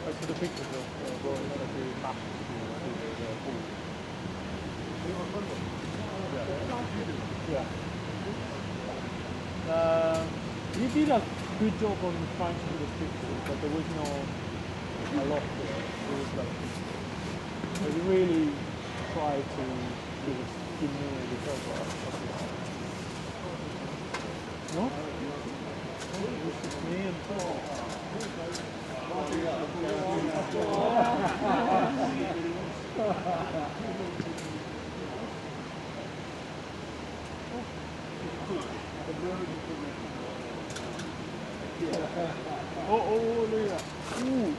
I see the pictures of going to the map to the pool. Yeah. He did a good job on trying to do the pictures, but there was no a lot there. It was like, but he really tried to give me a detail of it. No? This is me and Paul. Oh, look at that. Ooh.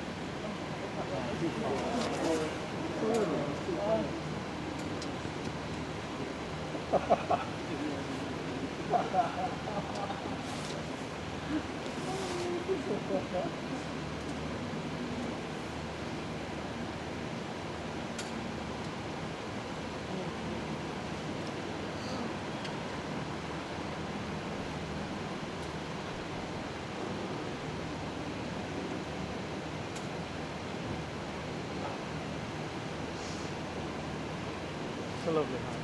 It's a lovely night.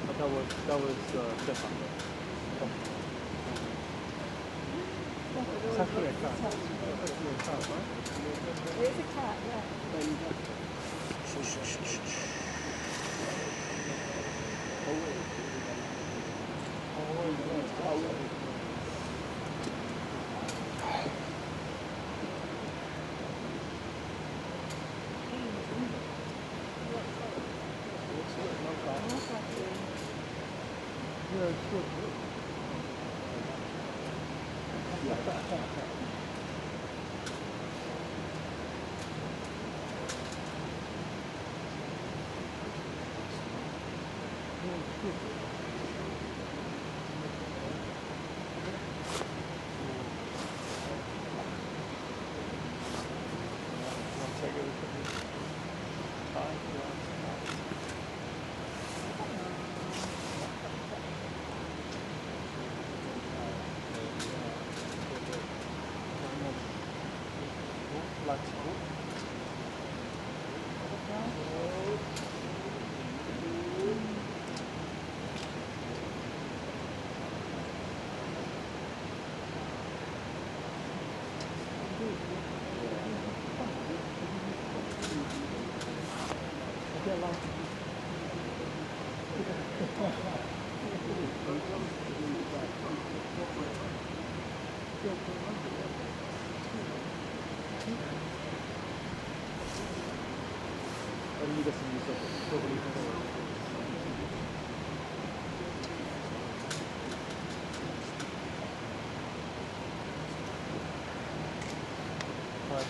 But that was Stefan. It's actually a cat. It's actually a cat, right? It is a cat, yeah. Yeah, it's good.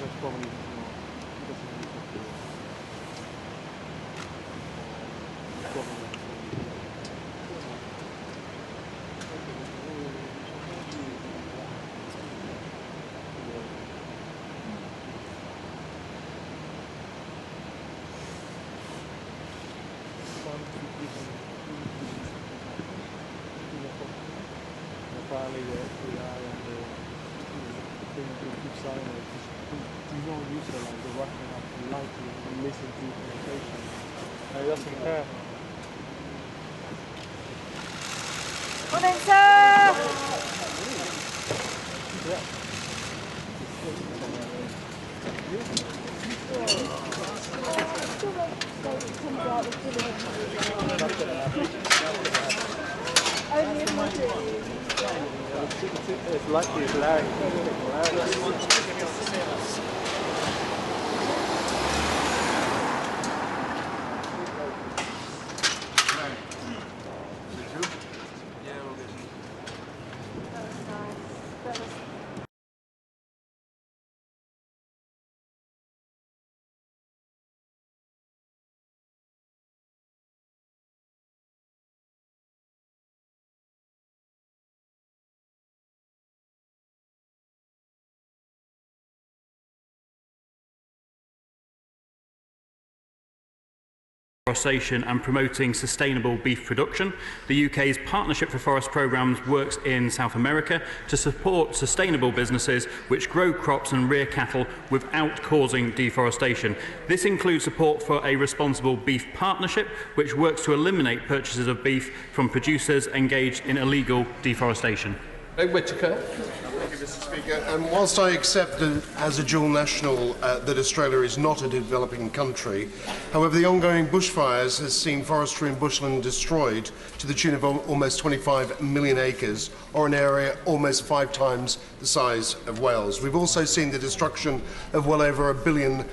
That's probably finally the AI and the thing to keep silent. He's not used to like the Russian actually like to listen to communication. And he doesn't care. Morning, sir! It's lucky it's Larry. deforestation and promoting sustainable beef production. The UK's Partnership for Forest programmes works in South America to support sustainable businesses which grow crops and rear cattle without causing deforestation. This includes support for a responsible beef partnership which works to eliminate purchases of beef from producers engaged in illegal deforestation. Whitaker. Thank you, Mr. Speaker. Whilst I accept as a dual national that Australia is not a developing country, however, the ongoing bushfires has seen forestry and bushland destroyed to the tune of almost 25 million acres, or an area almost 5 times the size of Wales. We've also seen the destruction of well over 1 billion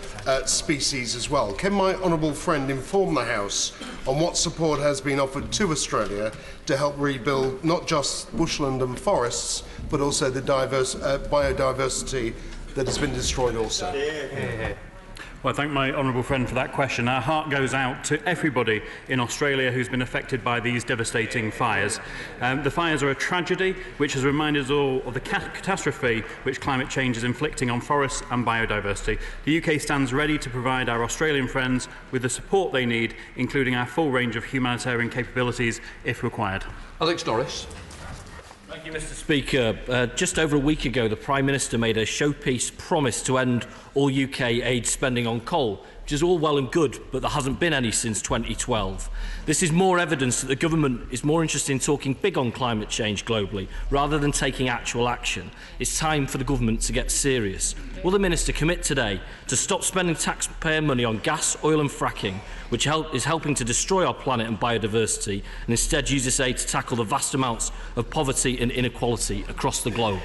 species as well. Can my honourable friend inform the House on what support has been offered to Australia to help rebuild not just bushland and forests, but also the biodiversity that has been destroyed also? Well, I thank my honourable friend for that question. Our heart goes out to everybody in Australia who's been affected by these devastating fires. The fires are a tragedy which has reminded us all of the catastrophe which climate change is inflicting on forests and biodiversity. The UK stands ready to provide our Australian friends with the support they need, including our full range of humanitarian capabilities if required. Alex Norris. Thank you, Mr. Speaker. Just over a week ago, the Prime Minister made a showpiece promise to end all UK aid spending on coal, which is all well and good, but there hasn't been any since 2012. This is more evidence that the government is more interested in talking big on climate change globally, rather than taking actual action. It's time for the government to get serious. Will the Minister commit today to stop spending taxpayer money on gas, oil and fracking, which is helping to destroy our planet and biodiversity, and instead use this aid to tackle the vast amounts of poverty and inequality across the globe?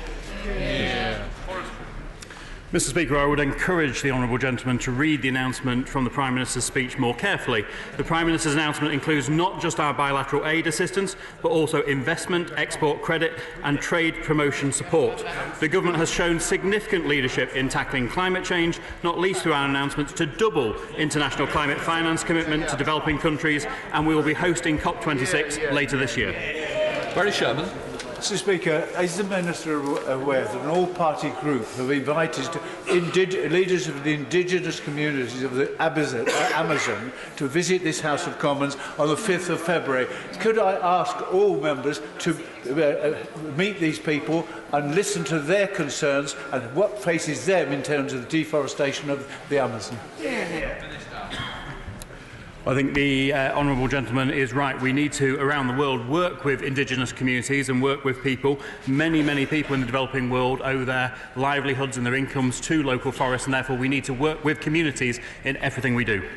Mr. Speaker, I would encourage the honourable gentleman to read the announcement from the Prime Minister's speech more carefully. The Prime Minister's announcement includes not just our bilateral aid assistance, but also investment, export credit and trade promotion support. The government has shown significant leadership in tackling climate change, not least through our announcements to double international climate finance commitment to developing countries, and we will be hosting COP26 later this year. Barry Sherman. Mr. Speaker, is the Minister aware that an all-party group have invited leaders of the indigenous communities of the Amazon to visit this House of Commons on the 5th of February? Could I ask all members to meet these people and listen to their concerns and what faces them in terms of the deforestation of the Amazon? I think the honourable gentleman is right. We need to, around the world, work with indigenous communities and work with people. Many people in the developing world owe their livelihoods and their incomes to local forests, and therefore we need to work with communities in everything we do.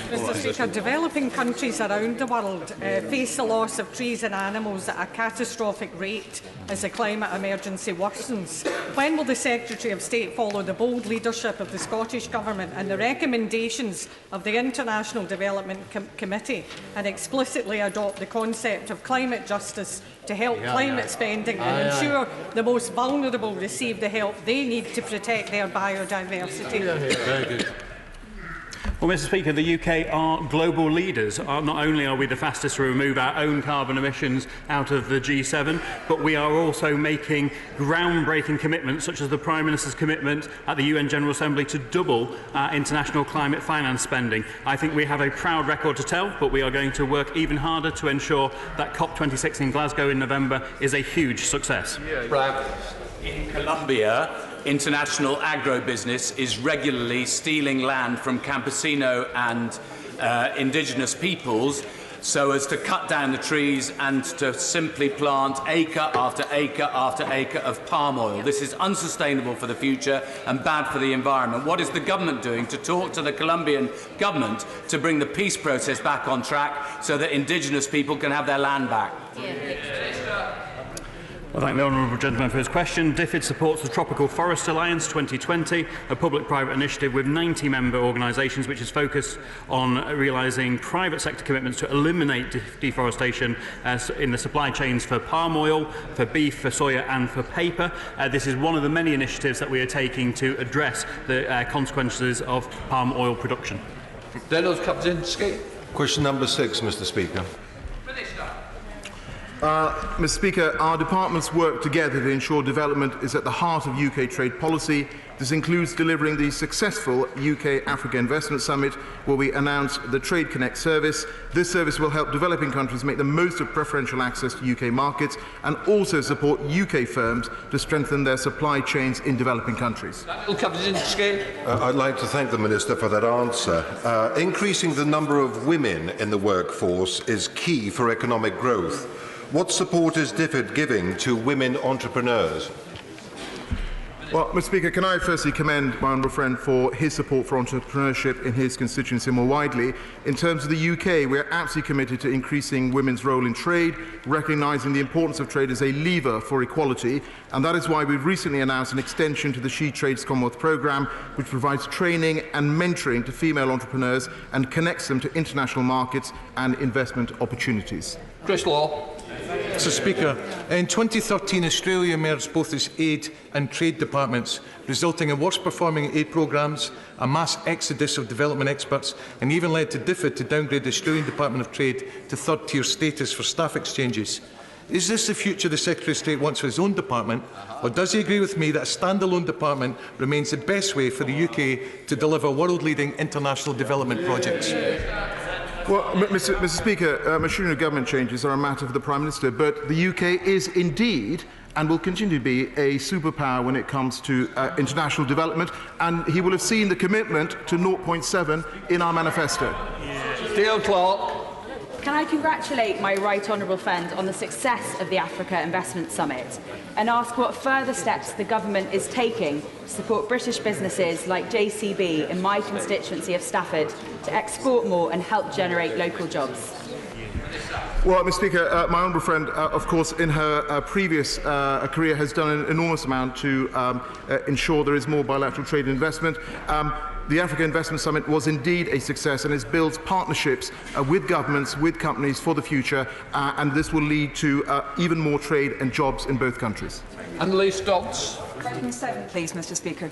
Mr. Speaker, developing countries around the world face the loss of trees and animals at a catastrophic rate as the climate emergency worsens. When will the Secretary of State follow the bold leadership of the Scottish Government and the recommendations of the International Development Committee and explicitly adopt the concept of climate justice to help climate spending and ensure the most vulnerable receive the help they need to protect their biodiversity? Very good. Well, Mr. Speaker, the UK are global leaders. Not only are we the fastest to remove our own carbon emissions out of the G7, but we are also making groundbreaking commitments, such as the Prime Minister's commitment at the UN General Assembly to double our international climate finance spending. I think we have a proud record to tell, but we are going to work even harder to ensure that COP26 in Glasgow in November is a huge success. In Colombia, international agro-business is regularly stealing land from campesino and indigenous peoples so as to cut down the trees and to simply plant acre after acre after acre of palm oil. This is unsustainable for the future and bad for the environment. What is the government doing to talk to the Colombian government to bring the peace process back on track so that indigenous people can have their land back? I thank the honourable gentleman for his question. DFID supports the Tropical Forest Alliance 2020, a public-private initiative with 90 member organisations which is focused on realising private sector commitments to eliminate deforestation in the supply chains for palm oil, for beef, for soya and for paper. This is one of the many initiatives that we are taking to address the consequences of palm oil production. Donald Kapczynski. Question number 6, Mr. Speaker. Mr. Speaker, our departments work together to ensure development is at the heart of UK trade policy. This includes delivering the successful UK-Africa Investment Summit, where we announced the Trade Connect service. This service will help developing countries make the most of preferential access to UK markets and also support UK firms to strengthen their supply chains in developing countries. I'd like to thank the Minister for that answer. Increasing the number of women in the workforce is key for economic growth. What support is DFID giving to women entrepreneurs? Well, Mr. Speaker, can I firstly commend my honourable friend for his support for entrepreneurship in his constituency more widely. In terms of the UK, we are absolutely committed to increasing women's role in trade, recognising the importance of trade as a lever for equality, and that is why we've recently announced an extension to the She Trades Commonwealth programme, which provides training and mentoring to female entrepreneurs and connects them to international markets and investment opportunities. Chris Law. Mr. Speaker, in 2013 Australia merged both its aid and trade departments, resulting in worse performing aid programmes, a mass exodus of development experts, and even led to DFID to downgrade the Australian Department of Trade to third-tier status for staff exchanges. Is this the future the Secretary of State wants for his own department, or does he agree with me that a standalone department remains the best way for the UK to deliver world-leading international development projects? Well, Mr. Speaker, machinery of government changes are a matter for the Prime Minister, but the UK is indeed and will continue to be a superpower when it comes to international development, and he will have seen the commitment to 0.7 in our manifesto. Theo Clark. Can I congratulate my right honourable friend on the success of the Africa Investment Summit and ask what further steps the government is taking to support British businesses like JCB in my constituency of Stafford to export more and help generate local jobs? Well, Mr. Speaker, my honourable friend, of course, in her previous career has done an enormous amount to ensure there is more bilateral trade and investment. The Africa Investment Summit was indeed a success and it builds partnerships with governments, with companies for the future, and this will lead to even more trade and jobs in both countries. Annalise Dodds. Question 7, please, Mr. Speaker.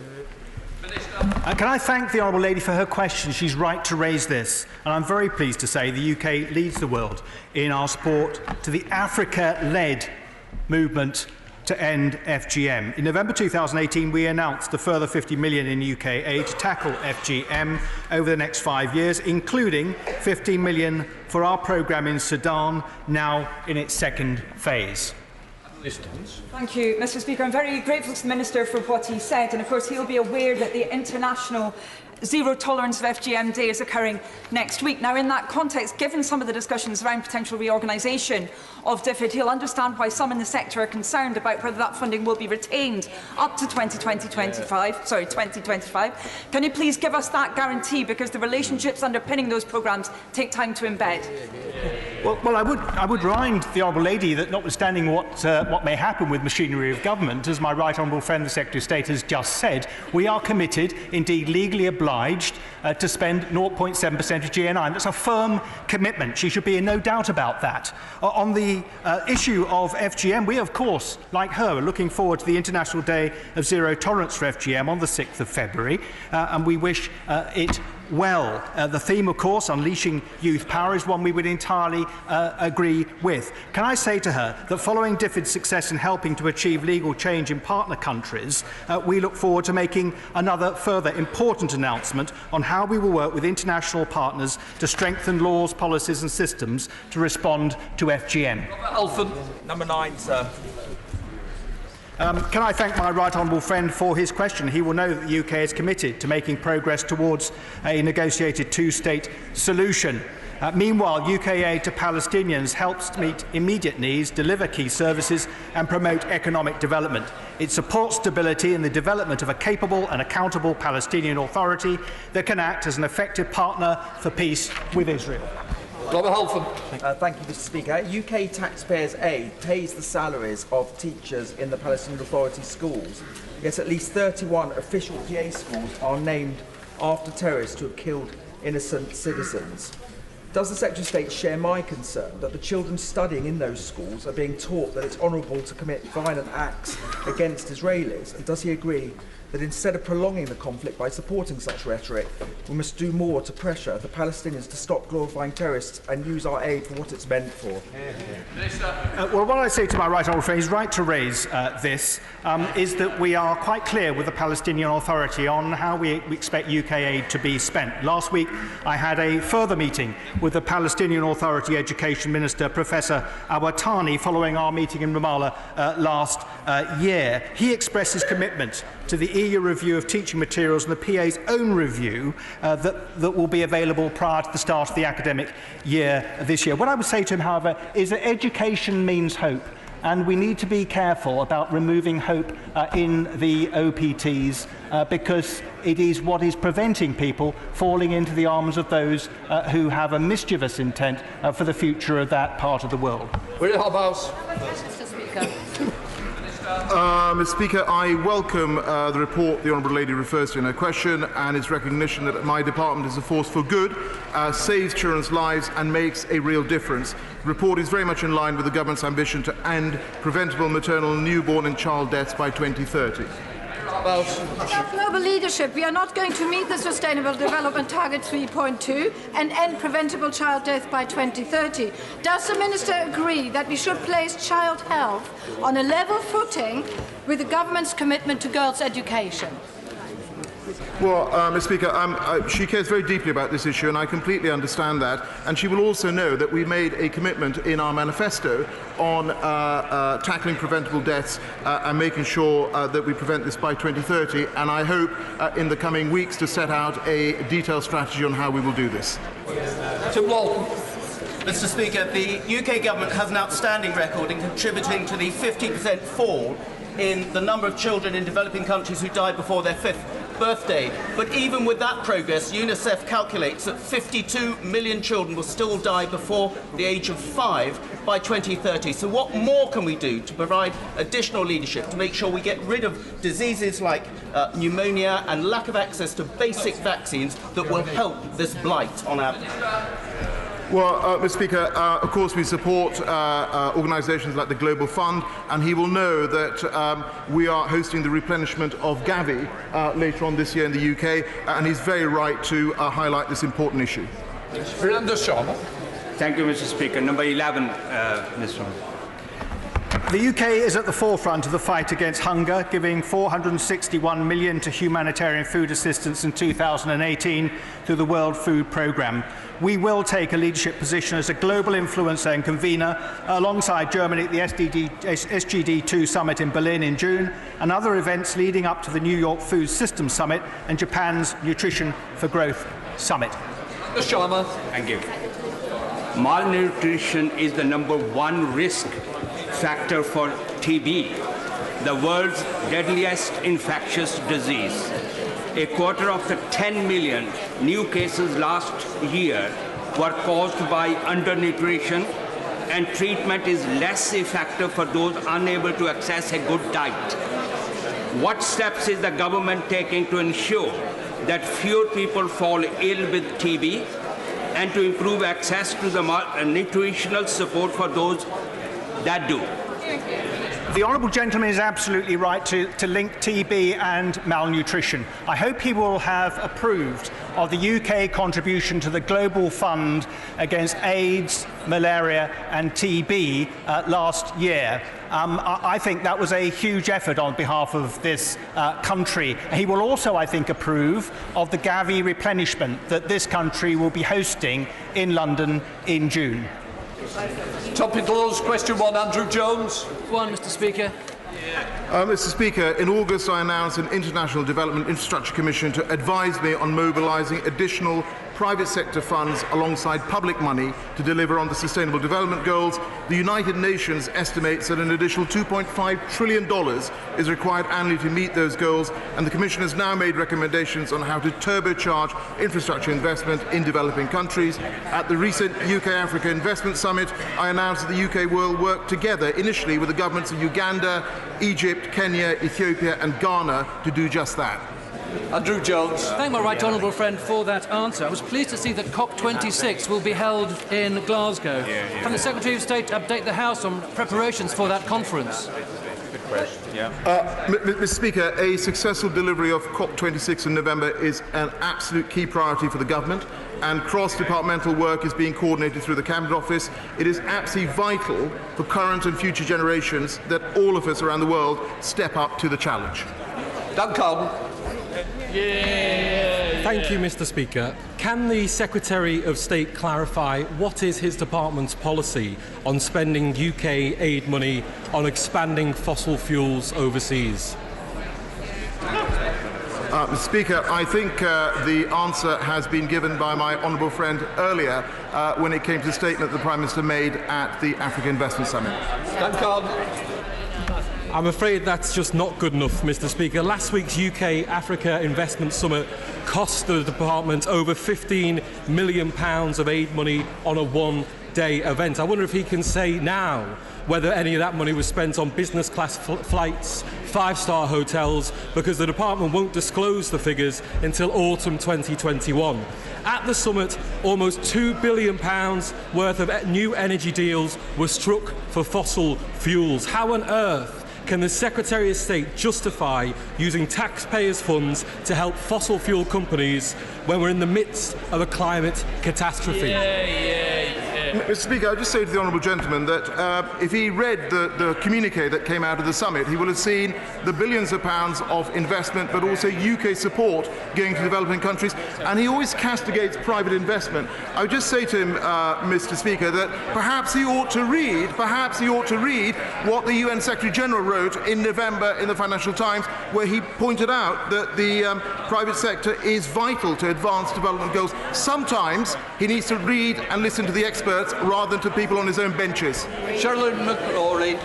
Can I thank the honourable lady for her question? She's right to raise this, and I'm very pleased to say the UK leads the world in our support to the Africa-led movement to end FGM. In November 2018, we announced a further £50 million in UK aid to tackle FGM over the next 5 years, including £15 million for our programme in Sudan, now in its second phase. Thank you, Mr. Speaker. I'm very grateful to the Minister for what he said, and of course he'll be aware that the International Zero Tolerance of FGM Day is occurring next week. Now, in that context, given some of the discussions around potential reorganisation of DFID, he'll understand why some in the sector are concerned about whether that funding will be retained up to 2025. Can you please give us that guarantee, because the relationships underpinning those programmes take time to embed? Well, I would remind the honourable lady that, notwithstanding what may happen with machinery of government, as my right honourable friend the Secretary of State has just said, we are committed, indeed legally obliged, to spend 0.7% of GNI. And that's a firm commitment. She should be in no doubt about that. On the issue of FGM, we, of course, like her, are looking forward to the International Day of Zero Tolerance for FGM on the 6th of February, and we wish it well. The theme, of course, unleashing youth power, is one we would entirely agree with. Can I say to her that following DFID's success in helping to achieve legal change in partner countries, we look forward to making another further important announcement on how we will work with international partners to strengthen laws, policies and systems to respond to FGM. Alford. Number 9, sir. Can I thank my right honourable friend for his question? He will know that the UK is committed to making progress towards a negotiated two-state solution. Meanwhile, UK aid to Palestinians helps meet immediate needs, deliver key services and promote economic development. It supports stability and the development of a capable and accountable Palestinian Authority that can act as an effective partner for peace with Israel. Robert Halford. Thank you, Mr. Speaker. UK taxpayers' aid pays the salaries of teachers in the Palestinian Authority schools, yet at least 31 official PA schools are named after terrorists who have killed innocent citizens. Does the Secretary of State share my concern that the children studying in those schools are being taught that it's honourable to commit violent acts against Israelis? And does he agree that instead of prolonging the conflict by supporting such rhetoric, we must do more to pressure the Palestinians to stop glorifying terrorists and use our aid for what it's meant for? Well, what I say to my right honourable friend, he's right to raise this, is that we are quite clear with the Palestinian Authority on how we expect UK aid to be spent. Last week, I had a further meeting with the Palestinian Authority Education Minister, Professor Awatani, following our meeting in Ramallah last year. He expressed his commitment to the EU review of teaching materials and the PA's own review that will be available prior to the start of the academic year this year. What I would say to him, however, is that education means hope. And we need to be careful about removing hope in the OPTs because it is what is preventing people falling into the arms of those who have a mischievous intent for the future of that part of the world. Mr. Speaker. Mr. Speaker, I welcome the report the Honourable Lady refers to in her question and its recognition that my department is a force for good, saves children's lives and makes a real difference. The report is very much in line with the government's ambition to end preventable maternal, newborn and child deaths by 2030. Without global leadership, we are not going to meet the Sustainable Development Target 3.2 and end preventable child death by 2030. Does the Minister agree that we should place child health on a level footing with the government's commitment to girls' education? Well, Mr. Speaker, she cares very deeply about this issue, and I completely understand that. And she will also know that we made a commitment in our manifesto on tackling preventable deaths and making sure that we prevent this by 2030. And I hope in the coming weeks to set out a detailed strategy on how we will do this. Tim Walton. Mr. Speaker, the UK government has an outstanding record in contributing to the 50% fall in the number of children in developing countries who die before their 5th birthday. But even with that progress, UNICEF calculates that 52 million children will still die before the age of 5 by 2030. So what more can we do to provide additional leadership to make sure we get rid of diseases like pneumonia and lack of access to basic vaccines that will help this blight on our... Well, Mr. Speaker, of course we support organisations like the Global Fund, and he will know that we are hosting the replenishment of Gavi later on this year in the UK, and he's very right to highlight this important issue. Thank you, Mr. Speaker. Number 11, Mr. The UK is at the forefront of the fight against hunger, giving $461 million to humanitarian food assistance in 2018 through the World Food Programme. We will take a leadership position as a global influencer and convener alongside Germany at the SGD2 summit in Berlin in June and other events leading up to the New York Food Systems Summit and Japan's Nutrition for Growth Summit. Mr. Sharma. Thank you. Malnutrition is the #1 risk factor for TB, the world's deadliest infectious disease. A quarter of the 10 million new cases last year were caused by undernutrition, and treatment is less effective for those unable to access a good diet. What steps is the government taking to ensure that fewer people fall ill with TB and to improve access to the nutritional support for those that do? The Honourable Gentleman is absolutely right to link TB and malnutrition. I hope he will have approved of the UK contribution to the Global Fund against AIDS, malaria and TB last year. I think that was a huge effort on behalf of this country. He will also, I think, approve of the Gavi replenishment that this country will be hosting in London in June. Topic closed. Question 1, Andrew Jones. Mr. Speaker. Mr. Speaker, in August I announced an International Development Infrastructure Commission to advise me on mobilising additional private sector funds alongside public money to deliver on the Sustainable Development Goals. The United Nations estimates that an additional $2.5 trillion is required annually to meet those goals, and the Commission has now made recommendations on how to turbocharge infrastructure investment in developing countries. At the recent UK-Africa Investment Summit, I announced that the UK will work together initially with the governments of Uganda, Egypt, Kenya, Ethiopia and Ghana to do just that. Andrew Jones. Thank my right honourable friend for that answer. I was pleased to see that COP26 will be held in Glasgow. Can the Secretary of State update the House on preparations for that conference? question. Mr. Speaker, a successful delivery of COP26 in November is an absolute key priority for the government, and cross-departmental work is being coordinated through the Cabinet Office. It is absolutely vital for current and future generations that all of us around the world step up to the challenge. Duncan. Thank you, Mr. Speaker. Can the Secretary of State clarify what is his department's policy on spending UK aid money on expanding fossil fuels overseas? Mr. Speaker, I think the answer has been given by my honourable friend earlier when it came to the statement the Prime Minister made at the Africa Investment Summit. I'm afraid that's just not good enough, Mr. Speaker. Last week's UK Africa Investment Summit cost the department over £15 million of aid money on a one-day event. I wonder if he can say now whether any of that money was spent on business class flights, five-star hotels, because the department won't disclose the figures until autumn 2021. At the summit, almost £2 billion worth of new energy deals were struck for fossil fuels. How on earth can the Secretary of State justify using taxpayers' funds to help fossil fuel companies when we're in the midst of a climate catastrophe? Mr. Speaker, I'll just say to the honourable gentleman that if he read the communique that came out of the summit, he will have seen the billions of pounds of investment, but also UK support going to developing countries, and he always castigates private investment. I would just say to him, Mr. Speaker, that perhaps he ought to read what the UN Secretary General wrote in November in the Financial Times, where he pointed out that the private sector is vital to advance development goals. Sometimes he needs to read and listen to the experts rather than to people on his own benches. Charlotte McCrory.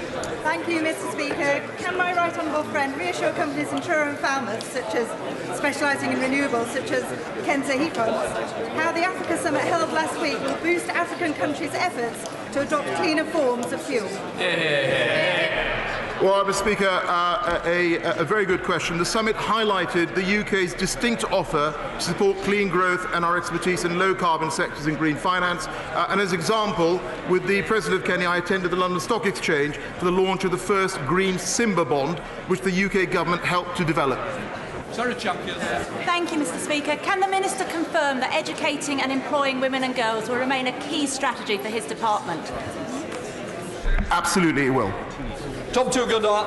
Thank you, Mr. Speaker. Can my right honourable friend reassure companies insuring farmers, such as specialising in renewables, such as Kenza heat pumps, how the Africa Summit held last week will boost African countries' efforts to adopt cleaner forms of fuel? Well, Mr. Speaker, a very good question. The summit highlighted the UK's distinct offer to support clean growth and our expertise in low-carbon sectors and green finance. And as example, with the President of Kenya, I attended the London Stock Exchange for the launch of the first green Simba bond, which the UK government helped to develop. Thank you, Mr. Speaker. Can the Minister confirm that educating and employing women and girls will remain a key strategy for his department? Absolutely, it will. Tom Tugunda.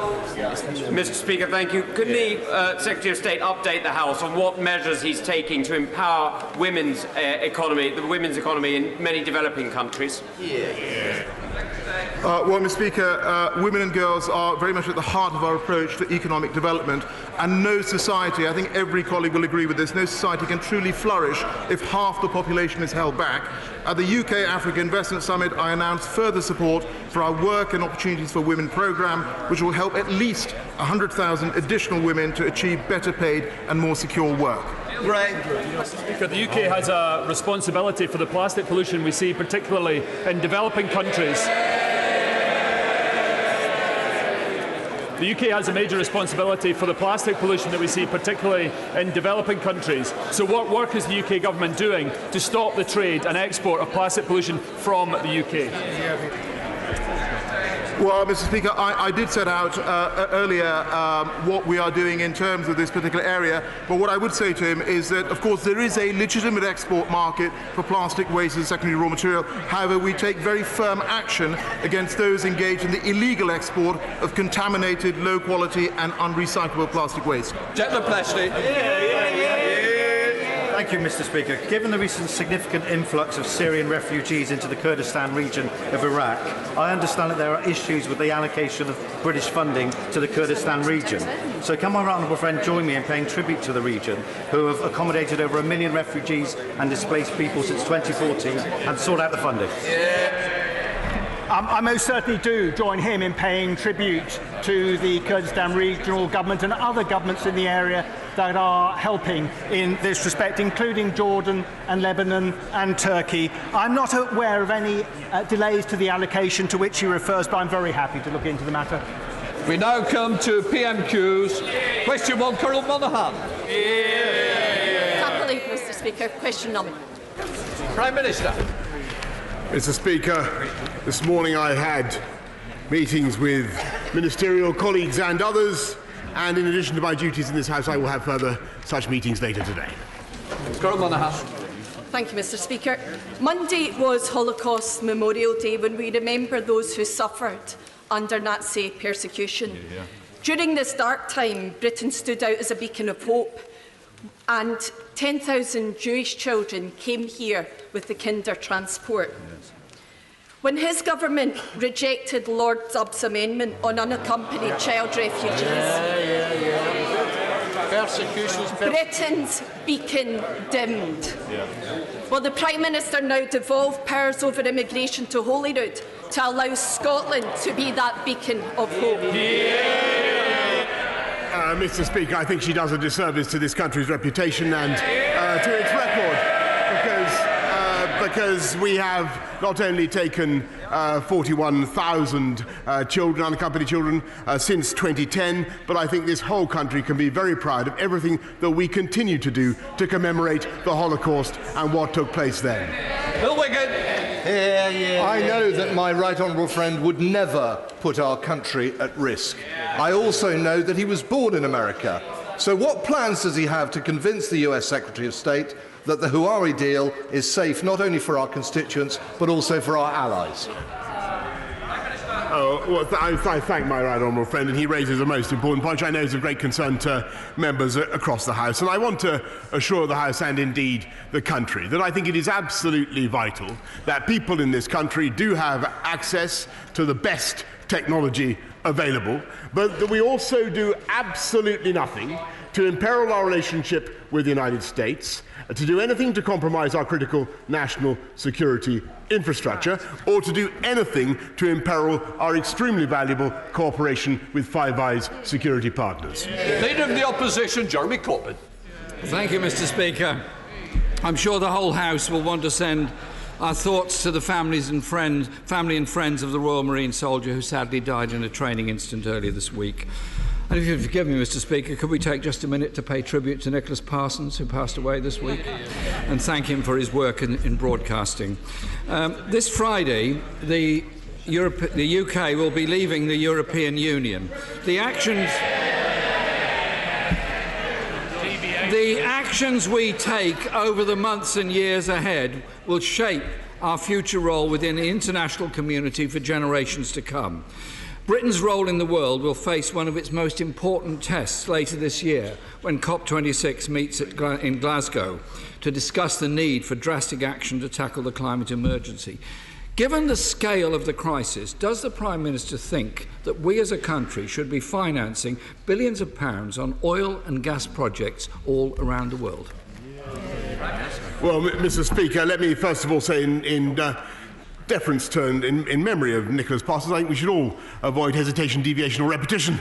Mr. Speaker, thank you. Could the Secretary of State update the House on what measures he's taking to empower women's economy, the women's economy in many developing countries? Well, Mr. Speaker, women and girls are very much at the heart of our approach to economic development, and no society, I think every colleague will agree with this, no society can truly flourish if half the population is held back. At the UK Africa Investment Summit, I announced further support for our Work and Opportunities for Women programme, which will help at least 100,000 additional women to achieve better paid and more secure work. Mr. Speaker, the UK has a responsibility for the plastic pollution we see, particularly in developing countries. The UK has a major responsibility for the plastic pollution that we see, particularly in developing countries. So what work is the UK government doing to stop the trade and export of plastic pollution from the UK? Well, Mr. Speaker, I did set out earlier what we are doing in terms of this particular area, but what I would say to him is that, of course, there is a legitimate export market for plastic waste as secondary raw material. However, we take very firm action against those engaged in the illegal export of contaminated, low-quality and unrecyclable plastic waste. Jetler Pleshley. Thank you, Mr. Speaker. Given the recent significant influx of Syrian refugees into the Kurdistan region of Iraq, I understand that there are issues with the allocation of British funding to the Kurdistan region. So can my honourable friend join me in paying tribute to the region, who have accommodated over 1 million refugees and displaced people since 2014 and sought out the funding? I most certainly do join him in paying tribute to the Kurdistan regional government and other governments in the area that are helping in this respect, including Jordan and Lebanon and Turkey. I'm not aware of any delays to the allocation to which he refers, but I'm very happy to look into the matter. We now come to PMQs. Question 1, Colonel Monaghan. Can't believe, Mr. Speaker. Question number. Prime Minister. Mr. Speaker, this morning I had meetings with ministerial colleagues and others, and in addition to my duties in this House, I will have further such meetings later today. Thank you, Mr. Speaker. Monday was Holocaust Memorial Day, when we remember those who suffered under Nazi persecution. During this dark time, Britain stood out as a beacon of hope, and 10,000 Jewish children came here with the Kinder transport. When his government rejected Lord Dubb's amendment on unaccompanied child refugees, Britain's beacon dimmed. Will the Prime Minister now devolve powers over immigration to Holyrood to allow Scotland to be that beacon of hope? Mr. Speaker, I think she does a disservice to this country's reputation and to its record, because we have not only taken 41,000 children, unaccompanied children, since 2010, but I think this whole country can be very proud of everything that we continue to do to commemorate the Holocaust and what took place then. Bill Wiggett. I know that my right honourable friend would never put our country at risk. I also know that he was born in America. So what plans does he have to convince the US Secretary of State that the Huawei deal is safe not only for our constituents but also for our allies? I thank my right honourable friend, and he raises a most important point, which I know is of great concern to members across the House. And I want to assure the House, and indeed the country, that I think it is absolutely vital that people in this country do have access to the best technology available, but that we also do absolutely nothing to imperil our relationship with the United States, to do anything to compromise our critical national security infrastructure, or to do anything to imperil our extremely valuable cooperation with Five Eyes security partners. Leader of the Opposition, Jeremy Corbyn. Thank you, Mr. Speaker. I'm sure the whole House will want to send our thoughts to the family and friends of the Royal Marine soldier who sadly died in a training incident earlier this week. And if you'll forgive me, Mr. Speaker, could we take just a minute to pay tribute to Nicholas Parsons, who passed away this week, and thank him for his work in broadcasting. This Friday, the UK will be leaving the European Union. The actions we take over the months and years ahead will shape our future role within the international community for generations to come. Britain's role in the world will face one of its most important tests later this year when COP26 meets in Glasgow to discuss the need for drastic action to tackle the climate emergency. Given the scale of the crisis, does the Prime Minister think that we as a country should be financing billions of pounds on oil and gas projects all around the world? Well, Mr. Speaker, let me first of all say in deference to and in memory of Nicholas Parsons, I think we should all avoid hesitation, deviation or repetition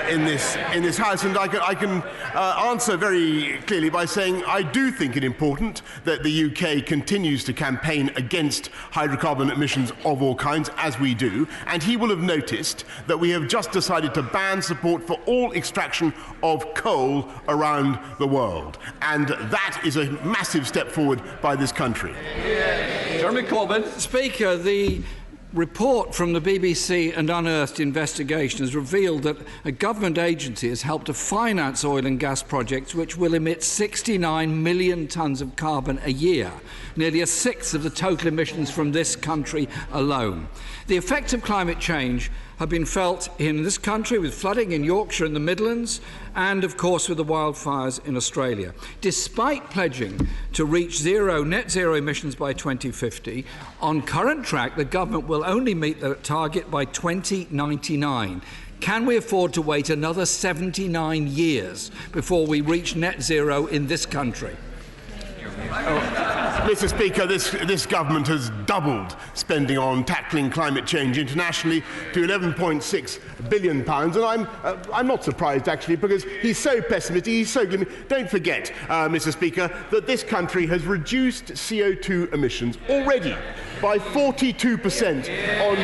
in this House. And I can answer very clearly by saying I do think it important that the UK continues to campaign against hydrocarbon emissions of all kinds, as we do. And he will have noticed that we have just decided to ban support for all extraction of coal around the world. And that is a massive step forward by this country. Jeremy Corbyn. Speaker, the report from the BBC and Unearthed investigation has revealed that a government agency has helped to finance oil and gas projects which will emit 69 million tonnes of carbon a year, nearly a sixth of the total emissions from this country alone. The effects of climate change have been felt in this country with flooding in Yorkshire and the Midlands, and of course with the wildfires in Australia. Despite pledging to reach net zero emissions by 2050, on current track the government will only meet the target by 2099. Can we afford to wait another 79 years before we reach net zero in this country? Mr. Speaker, this government has doubled spending on tackling climate change internationally to £11.6 billion, and I'm not surprised actually, because he's so pessimistic, he's so gloomy. Don't forget, Mr. Speaker, that this country has reduced CO2 emissions already by 42% on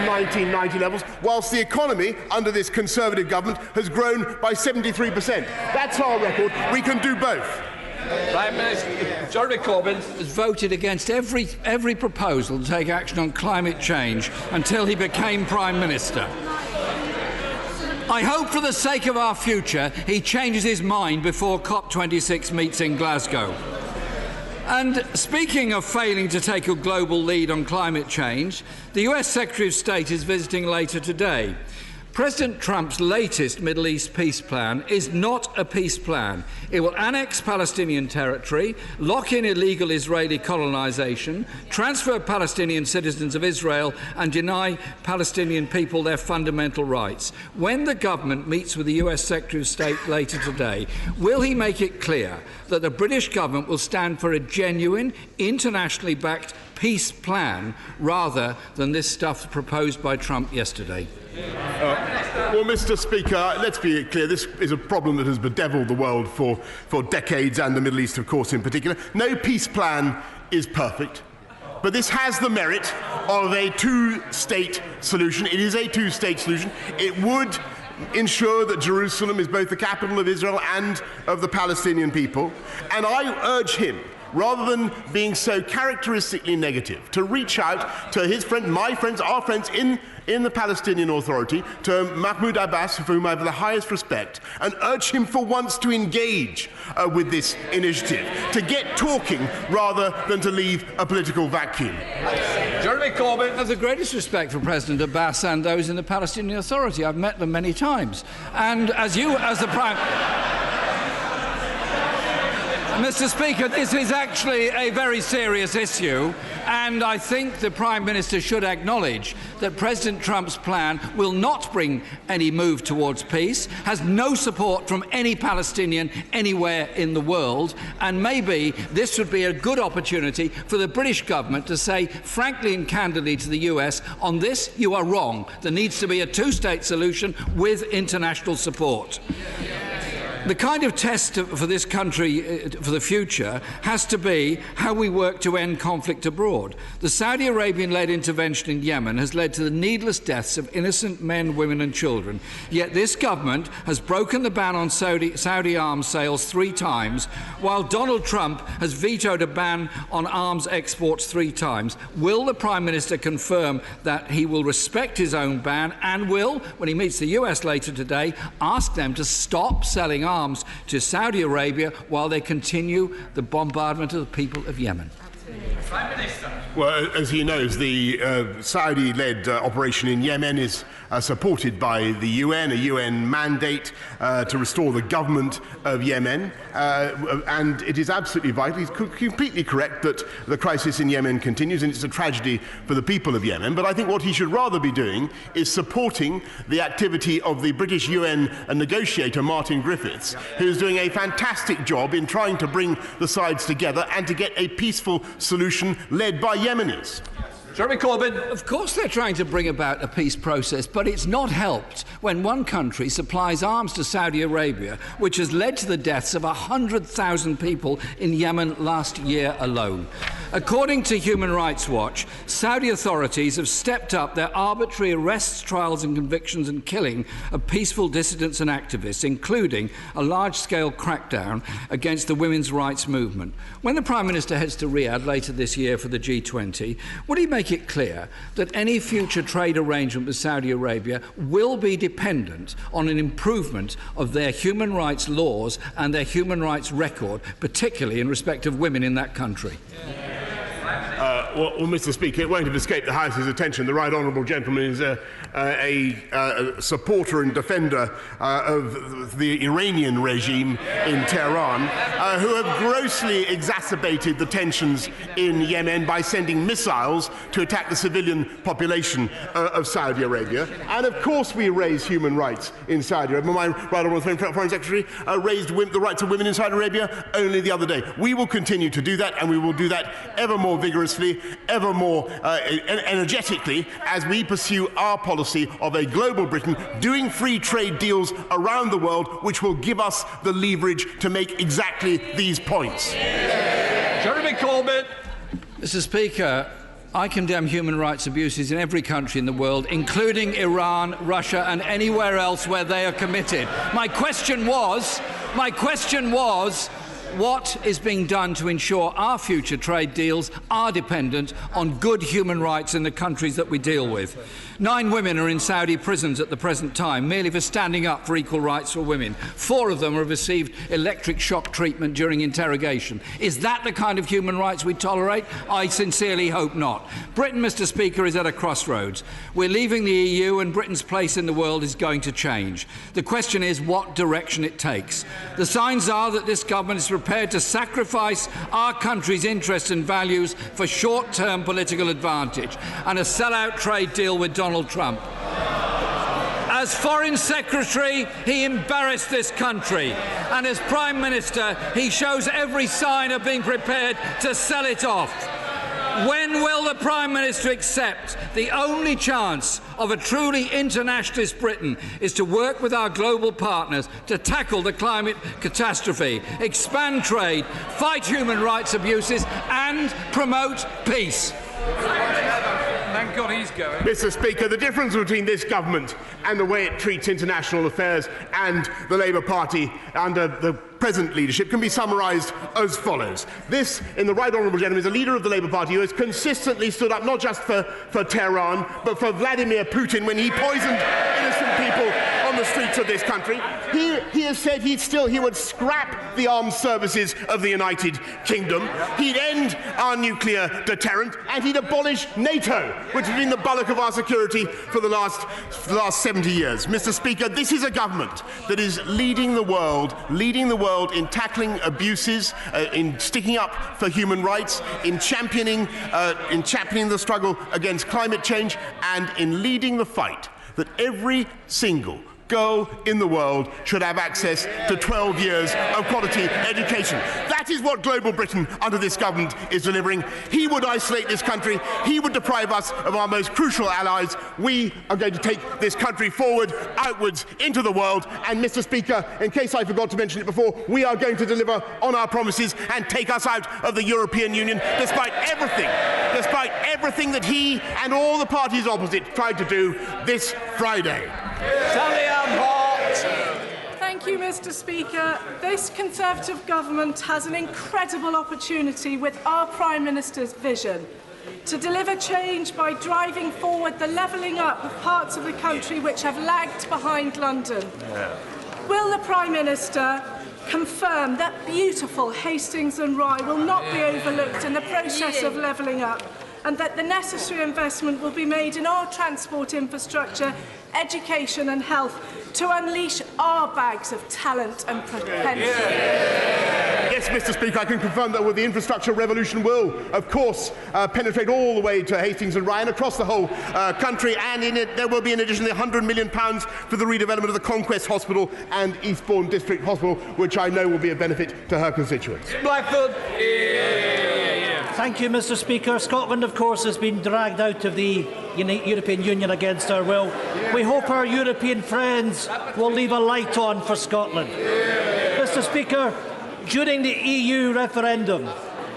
1990 levels, whilst the economy under this Conservative government has grown by 73%. That's our record. We can do both. Prime Minister Jeremy Corbyn has voted against every proposal to take action on climate change until he became Prime Minister. I hope for the sake of our future he changes his mind before COP26 meets in Glasgow. And speaking of failing to take a global lead on climate change, the US Secretary of State is visiting later today. President Trump's latest Middle East peace plan is not a peace plan. It will annex Palestinian territory, lock in illegal Israeli colonisation, transfer Palestinian citizens of Israel and deny Palestinian people their fundamental rights. When the government meets with the US Secretary of State later today, will he make it clear that the British government will stand for a genuine, internationally backed peace plan rather than this stuff proposed by Trump yesterday? Well, Mr. Speaker, let's be clear. This is a problem that has bedeviled the world for decades, and the Middle East, of course, in particular. No peace plan is perfect, but this has the merit of a two-state solution. It is a two-state solution. It would ensure that Jerusalem is both the capital of Israel and of the Palestinian people. And I urge him, rather than being so characteristically negative, to reach out to his friend, my friends, our friends in the Palestinian Authority, to Mahmoud Abbas, for whom I have the highest respect, and urge him for once to engage with this initiative, to get talking rather than to leave a political vacuum. Jeremy Corbyn. I have the greatest respect for President Abbas and those in the Palestinian Authority. I've met them many times. And as the Prime... Mr. Speaker, this is actually a very serious issue, and I think the Prime Minister should acknowledge that President Trump's plan will not bring any move towards peace, has no support from any Palestinian anywhere in the world, and maybe this would be a good opportunity for the British government to say frankly and candidly to the US, on this you are wrong. There needs to be a two-state solution with international support. The kind of test for this country for the future has to be how we work to end conflict abroad. The Saudi Arabian-led intervention in Yemen has led to the needless deaths of innocent men, women and children. Yet this government has broken the ban on Saudi arms sales 3 times, while Donald Trump has vetoed a ban on arms exports 3 times. Will the Prime Minister confirm that he will respect his own ban and will, when he meets the US later today, ask them to stop selling arms to Saudi Arabia while they continue the bombardment of the people of Yemen? Prime Minister. Well, as he knows, the Saudi-led operation in Yemen is supported by the UN, a UN mandate to restore the government of Yemen, and it is absolutely vital. He's completely correct that the crisis in Yemen continues, and it's a tragedy for the people of Yemen. But I think what he should rather be doing is supporting the activity of the British UN negotiator, Martin Griffiths, who's doing a fantastic job in trying to bring the sides together and to get a peaceful solution led by Yemenis. Jeremy Corbyn. Of course they're trying to bring about a peace process, but it's not helped when one country supplies arms to Saudi Arabia, which has led to the deaths of 100,000 people in Yemen last year alone. According to Human Rights Watch, Saudi authorities have stepped up their arbitrary arrests, trials and convictions and killing of peaceful dissidents and activists, including a large-scale crackdown against the women's rights movement. When the Prime Minister heads to Riyadh later this year for the G20, would he make it clear that any future trade arrangement with Saudi Arabia will be dependent on an improvement of their human rights laws and their human rights record, particularly in respect of women in that country? Well, Mr. Speaker, it won't have escaped the House's attention. The right honourable gentleman is a supporter and defender of the Iranian regime in Tehran, who have grossly exacerbated the tensions in Yemen by sending missiles to attack the civilian population of Saudi Arabia. And of course we raise human rights in Saudi Arabia. My right honourable friend, Foreign Secretary, raised the rights of women in Saudi Arabia only the other day. We will continue to do that, and we will do that ever more vigorously, ever more energetically, as we pursue our policy of a global Britain doing free trade deals around the world, which will give us the leverage to make exactly these points. Jeremy Corbyn. Mr. Speaker, I condemn human rights abuses in every country in the world, including Iran, Russia and anywhere else where they are committed. My question was, what is being done to ensure our future trade deals are dependent on good human rights in the countries that we deal with? 9 women are in Saudi prisons at the present time, merely for standing up for equal rights for women. 4 of them have received electric shock treatment during interrogation. Is that the kind of human rights we tolerate? I sincerely hope not. Britain, Mr. Speaker, is at a crossroads. We're leaving the EU and Britain's place in the world is going to change. The question is what direction it takes. The signs are that this government is prepared to sacrifice our country's interests and values for short-term political advantage and a sell-out trade deal with Donald Trump. As Foreign Secretary, he embarrassed this country, and as Prime Minister, he shows every sign of being prepared to sell it off. When will the Prime Minister accept the only chance of a truly internationalist Britain is to work with our global partners to tackle the climate catastrophe, expand trade, fight human rights abuses and promote peace? Thank God he's going. Mr. Speaker, the difference between this government and the way it treats international affairs and the Labour Party under the present leadership can be summarised as follows. This, in the right honourable gentleman, is a leader of the Labour Party who has consistently stood up not just for Tehran, but for Vladimir Putin when he poisoned innocent people on the streets of this country. He has said he would scrap the armed services of the United Kingdom, he'd end our nuclear deterrent, and he'd abolish NATO, which has been the bulwark of our security for the last 70 years. Mr. Speaker, this is a government that is leading the world in tackling abuses, in sticking up for human rights, in championing the struggle against climate change, and in leading the fight that every single girl in the world should have access to 12 years of quality education. That is what global Britain under this government is delivering. He would isolate this country. He would deprive us of our most crucial allies. We are going to take this country forward, outwards, into the world. And, Mr. Speaker, in case I forgot to mention it before, we are going to deliver on our promises and take us out of the European Union, despite everything that he and all the parties opposite tried to do this Friday. Thank you, Mr. Speaker. This Conservative government has an incredible opportunity with our Prime Minister's vision to deliver change by driving forward the levelling up of parts of the country which have lagged behind London. Will the Prime Minister confirm that beautiful Hastings and Rye will not be overlooked in the process of levelling up, and that the necessary investment will be made in our transport infrastructure, education and health to unleash our bags of talent and potential? Yes, Mr. Speaker, I can confirm that the infrastructure revolution will, of course, penetrate all the way to Hastings and Rye and across the whole country, and in it there will be an additional £100 million for the redevelopment of the Conquest Hospital and Eastbourne District Hospital, which I know will be a benefit to her constituents. Blackford. Thank you, Mr. Speaker. Scotland, of course, has been dragged out of the European Union against our will. We hope our European friends will leave a light on for Scotland. Mr. Speaker, during the EU referendum,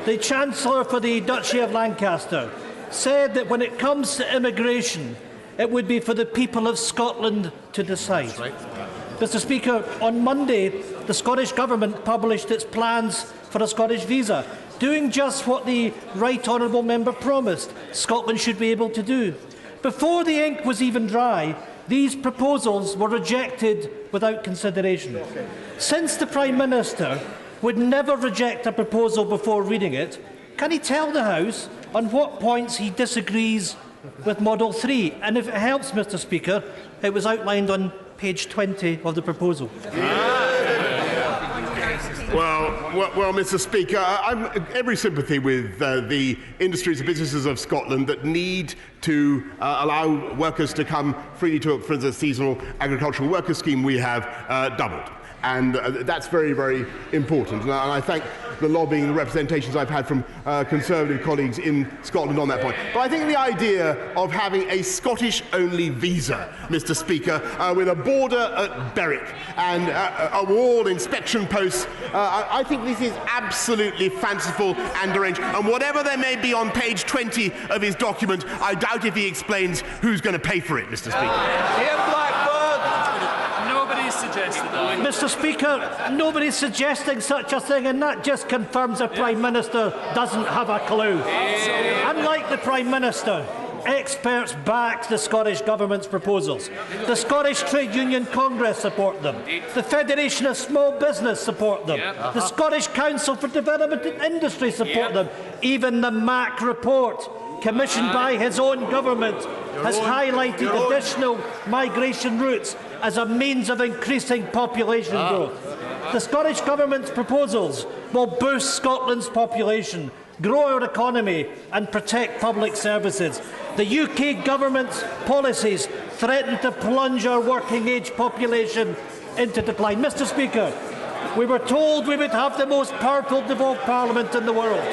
the Chancellor for the Duchy of Lancaster said that when it comes to immigration, it would be for the people of Scotland to decide. Right. Mr. Speaker, on Monday, the Scottish Government published its plans for a Scottish visa, doing just what the Right Honourable Member promised Scotland should be able to do. Before the ink was even dry, these proposals were rejected without consideration. Since the Prime Minister would never reject a proposal before reading it, can he tell the House on what points he disagrees with Model 3? And if it helps, Mr. Speaker, it was outlined on page 20 of the proposal. Well, Mr. Speaker, I'm every sympathy with the industries and businesses of Scotland that need to allow workers to come freely to, for the seasonal agricultural worker scheme we have doubled. And that's very, very important. And I thank the lobbying, the representations I've had from Conservative colleagues in Scotland on that point. But I think the idea of having a Scottish-only visa, Mr. Speaker, with a border at Berwick and a wall inspection posts, I think this is absolutely fanciful and deranged. And whatever there may be on page 20 of his document, I doubt if he explains who's going to pay for it, Mr. Speaker. Mr. Speaker, nobody's suggesting such a thing, and that just confirms the Prime Minister doesn't have a clue. Unlike the Prime Minister, experts back the Scottish Government's proposals. The Scottish Trade Union Congress support them. The Federation of Small Business support them. The Scottish Council for Development and Industry support them. Even the MAC report, commissioned by his own government, has highlighted additional migration routes as a means of increasing population growth. The Scottish Government's proposals will boost Scotland's population, grow our economy and protect public services. The UK Government's policies threaten to plunge our working-age population into decline. Mr. Speaker, we were told we would have the most powerful devolved parliament in the world.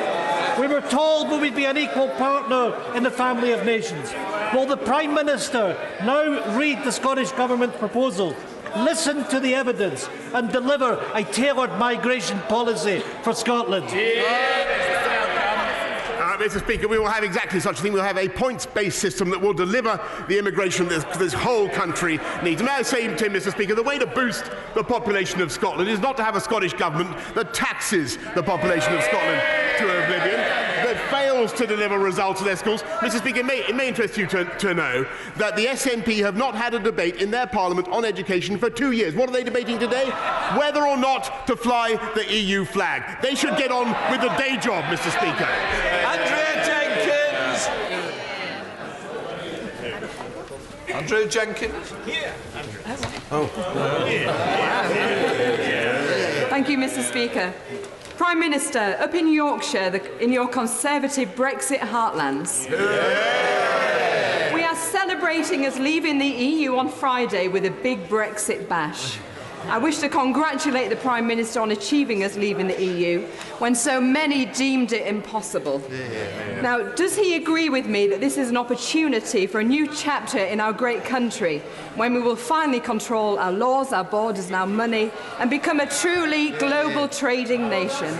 We were told we would be an equal partner in the family of nations. Will the Prime Minister now read the Scottish Government's proposal, listen to the evidence and deliver a tailored migration policy for Scotland? Mr. Speaker, we will have exactly such a thing. We'll have a points-based system that will deliver the immigration that this whole country needs. May I say to him, Mr. Speaker, the way to boost the population of Scotland is not to have a Scottish government that taxes the population of Scotland to oblivion, that fails to deliver results in their schools. Mr. Speaker, it may interest you to know that the SNP have not had a debate in their parliament on education for 2 years. What are they debating today? Whether or not to fly the EU flag. They should get on with the day job, Mr. Speaker. Andrew Jenkins. Thank you, Mr. Speaker. Prime Minister, up in Yorkshire, in your Conservative Brexit heartlands, we are celebrating us leaving the EU on Friday with a big Brexit bash. I wish to congratulate the Prime Minister on achieving us leaving the EU when so many deemed it impossible. Now, does he agree with me that this is an opportunity for a new chapter in our great country, when we will finally control our laws, our borders and our money, and become a truly global trading nation?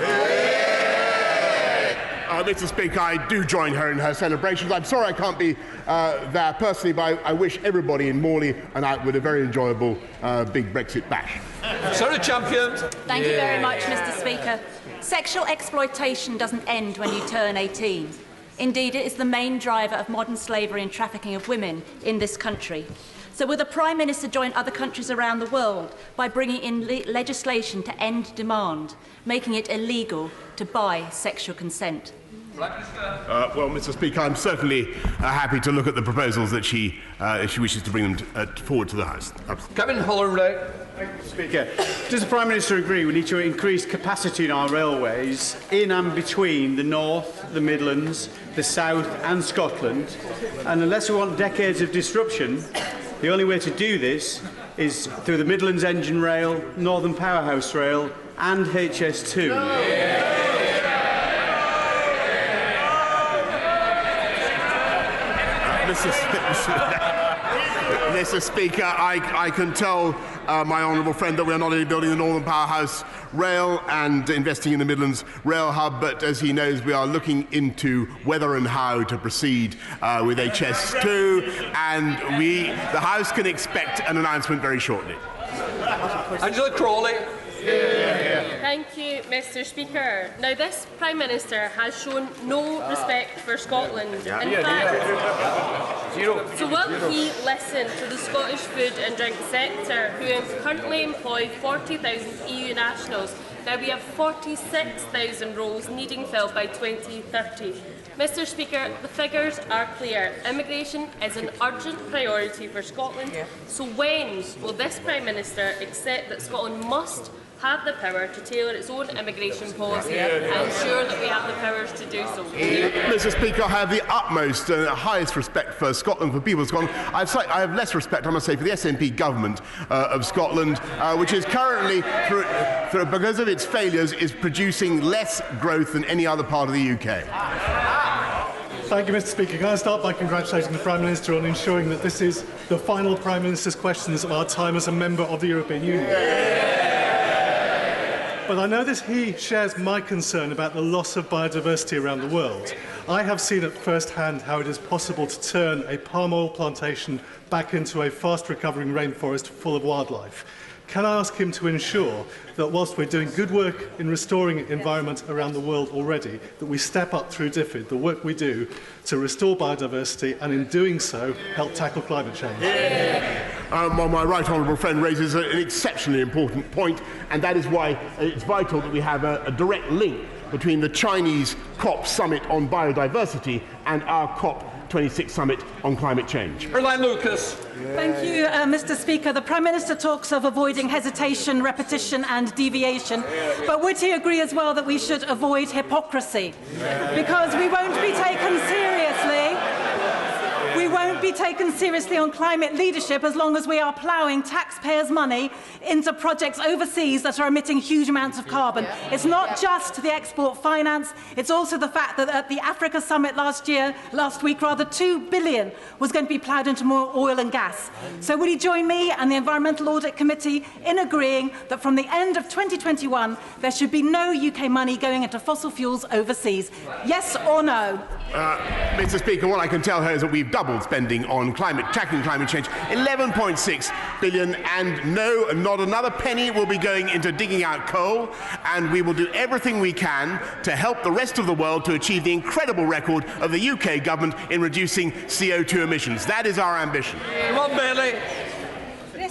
Mr. Speaker, I do join her in her celebrations. I'm sorry I can't be there personally, but I wish everybody in Morley and Outwood a very enjoyable big Brexit bash. Sarah Champion. Thank you very much, Mr. Speaker. Sexual exploitation doesn't end when you turn 18. Indeed, it is the main driver of modern slavery and trafficking of women in this country. So will the Prime Minister join other countries around the world by bringing in legislation to end demand, making it illegal to buy sexual consent? Well, Mr. Speaker, I'm certainly happy to look at the proposals that she wishes to bring them forward to the House. Kevin Holloway. Thank you, Speaker. Does the Prime Minister agree we need to increase capacity in our railways in and between the North, the Midlands, the South and Scotland? And unless we want decades of disruption, the only way to do this is through the Midlands Engine Rail, Northern Powerhouse Rail and HS2. Mr. Speaker, I can tell my honourable friend that we are not only building the Northern Powerhouse Rail and investing in the Midlands Rail Hub, but as he knows, we are looking into whether and how to proceed with HS2, and the House can expect an announcement very shortly. Angela Crawley. Thank you, Mr. Speaker. Now, this Prime Minister has shown no respect for Scotland. In fact, so will he listen to the Scottish food and drink sector, who currently employ 40,000 EU nationals? Now we have 46,000 roles needing filled by 2030. Mr. Speaker, the figures are clear. Immigration is an urgent priority for Scotland. So when will this Prime Minister accept that Scotland must have the power to tailor its own immigration policy and ensure that we have the powers to do so? Mr. Speaker, I have the utmost and highest respect for Scotland, for people of Scotland. I have less respect, I must say, for the SNP government of Scotland, which is currently, because of its failures, is producing less growth than any other part of the UK. Thank you, Mr. Speaker. Can I start by congratulating the Prime Minister on ensuring that this is the final Prime Minister's questions of our time as a member of the European Union? But I know that he shares my concern about the loss of biodiversity around the world. I have seen at first hand how it is possible to turn a palm oil plantation back into a fast-recovering rainforest full of wildlife. can I ask him to ensure that whilst we're doing good work in restoring environment around the world already, that we step up through DFID, the work we do to restore biodiversity, and in doing so, help tackle climate change? Well, my right honourable friend raises an exceptionally important point, and that is why it's vital that we have a direct link between the Chinese COP summit on biodiversity and our COP26 summit on climate change. Caroline Lucas. Thank you, Mr. Speaker. The Prime Minister talks of avoiding hesitation, repetition and deviation, but would he agree as well that we should avoid hypocrisy? Because we won't be taken seriously. We won't be taken seriously on climate leadership as long as we are ploughing taxpayers' money into projects overseas that are emitting huge amounts of carbon. It's not just the export finance, it's also the fact that at the Africa Summit last week, $2 billion was going to be ploughed into more oil and gas. So will you join me and the Environmental Audit Committee in agreeing that from the end of 2021 there should be no UK money going into fossil fuels overseas? Yes or no? Mr. Speaker, what I can tell her is that we've doubled spending on tackling climate change, 11.6 billion, and no, not another penny will be going into digging out coal, and we will do everything we can to help the rest of the world to achieve the incredible record of the UK government in reducing CO2 emissions. That is our ambition. Ron Bailey.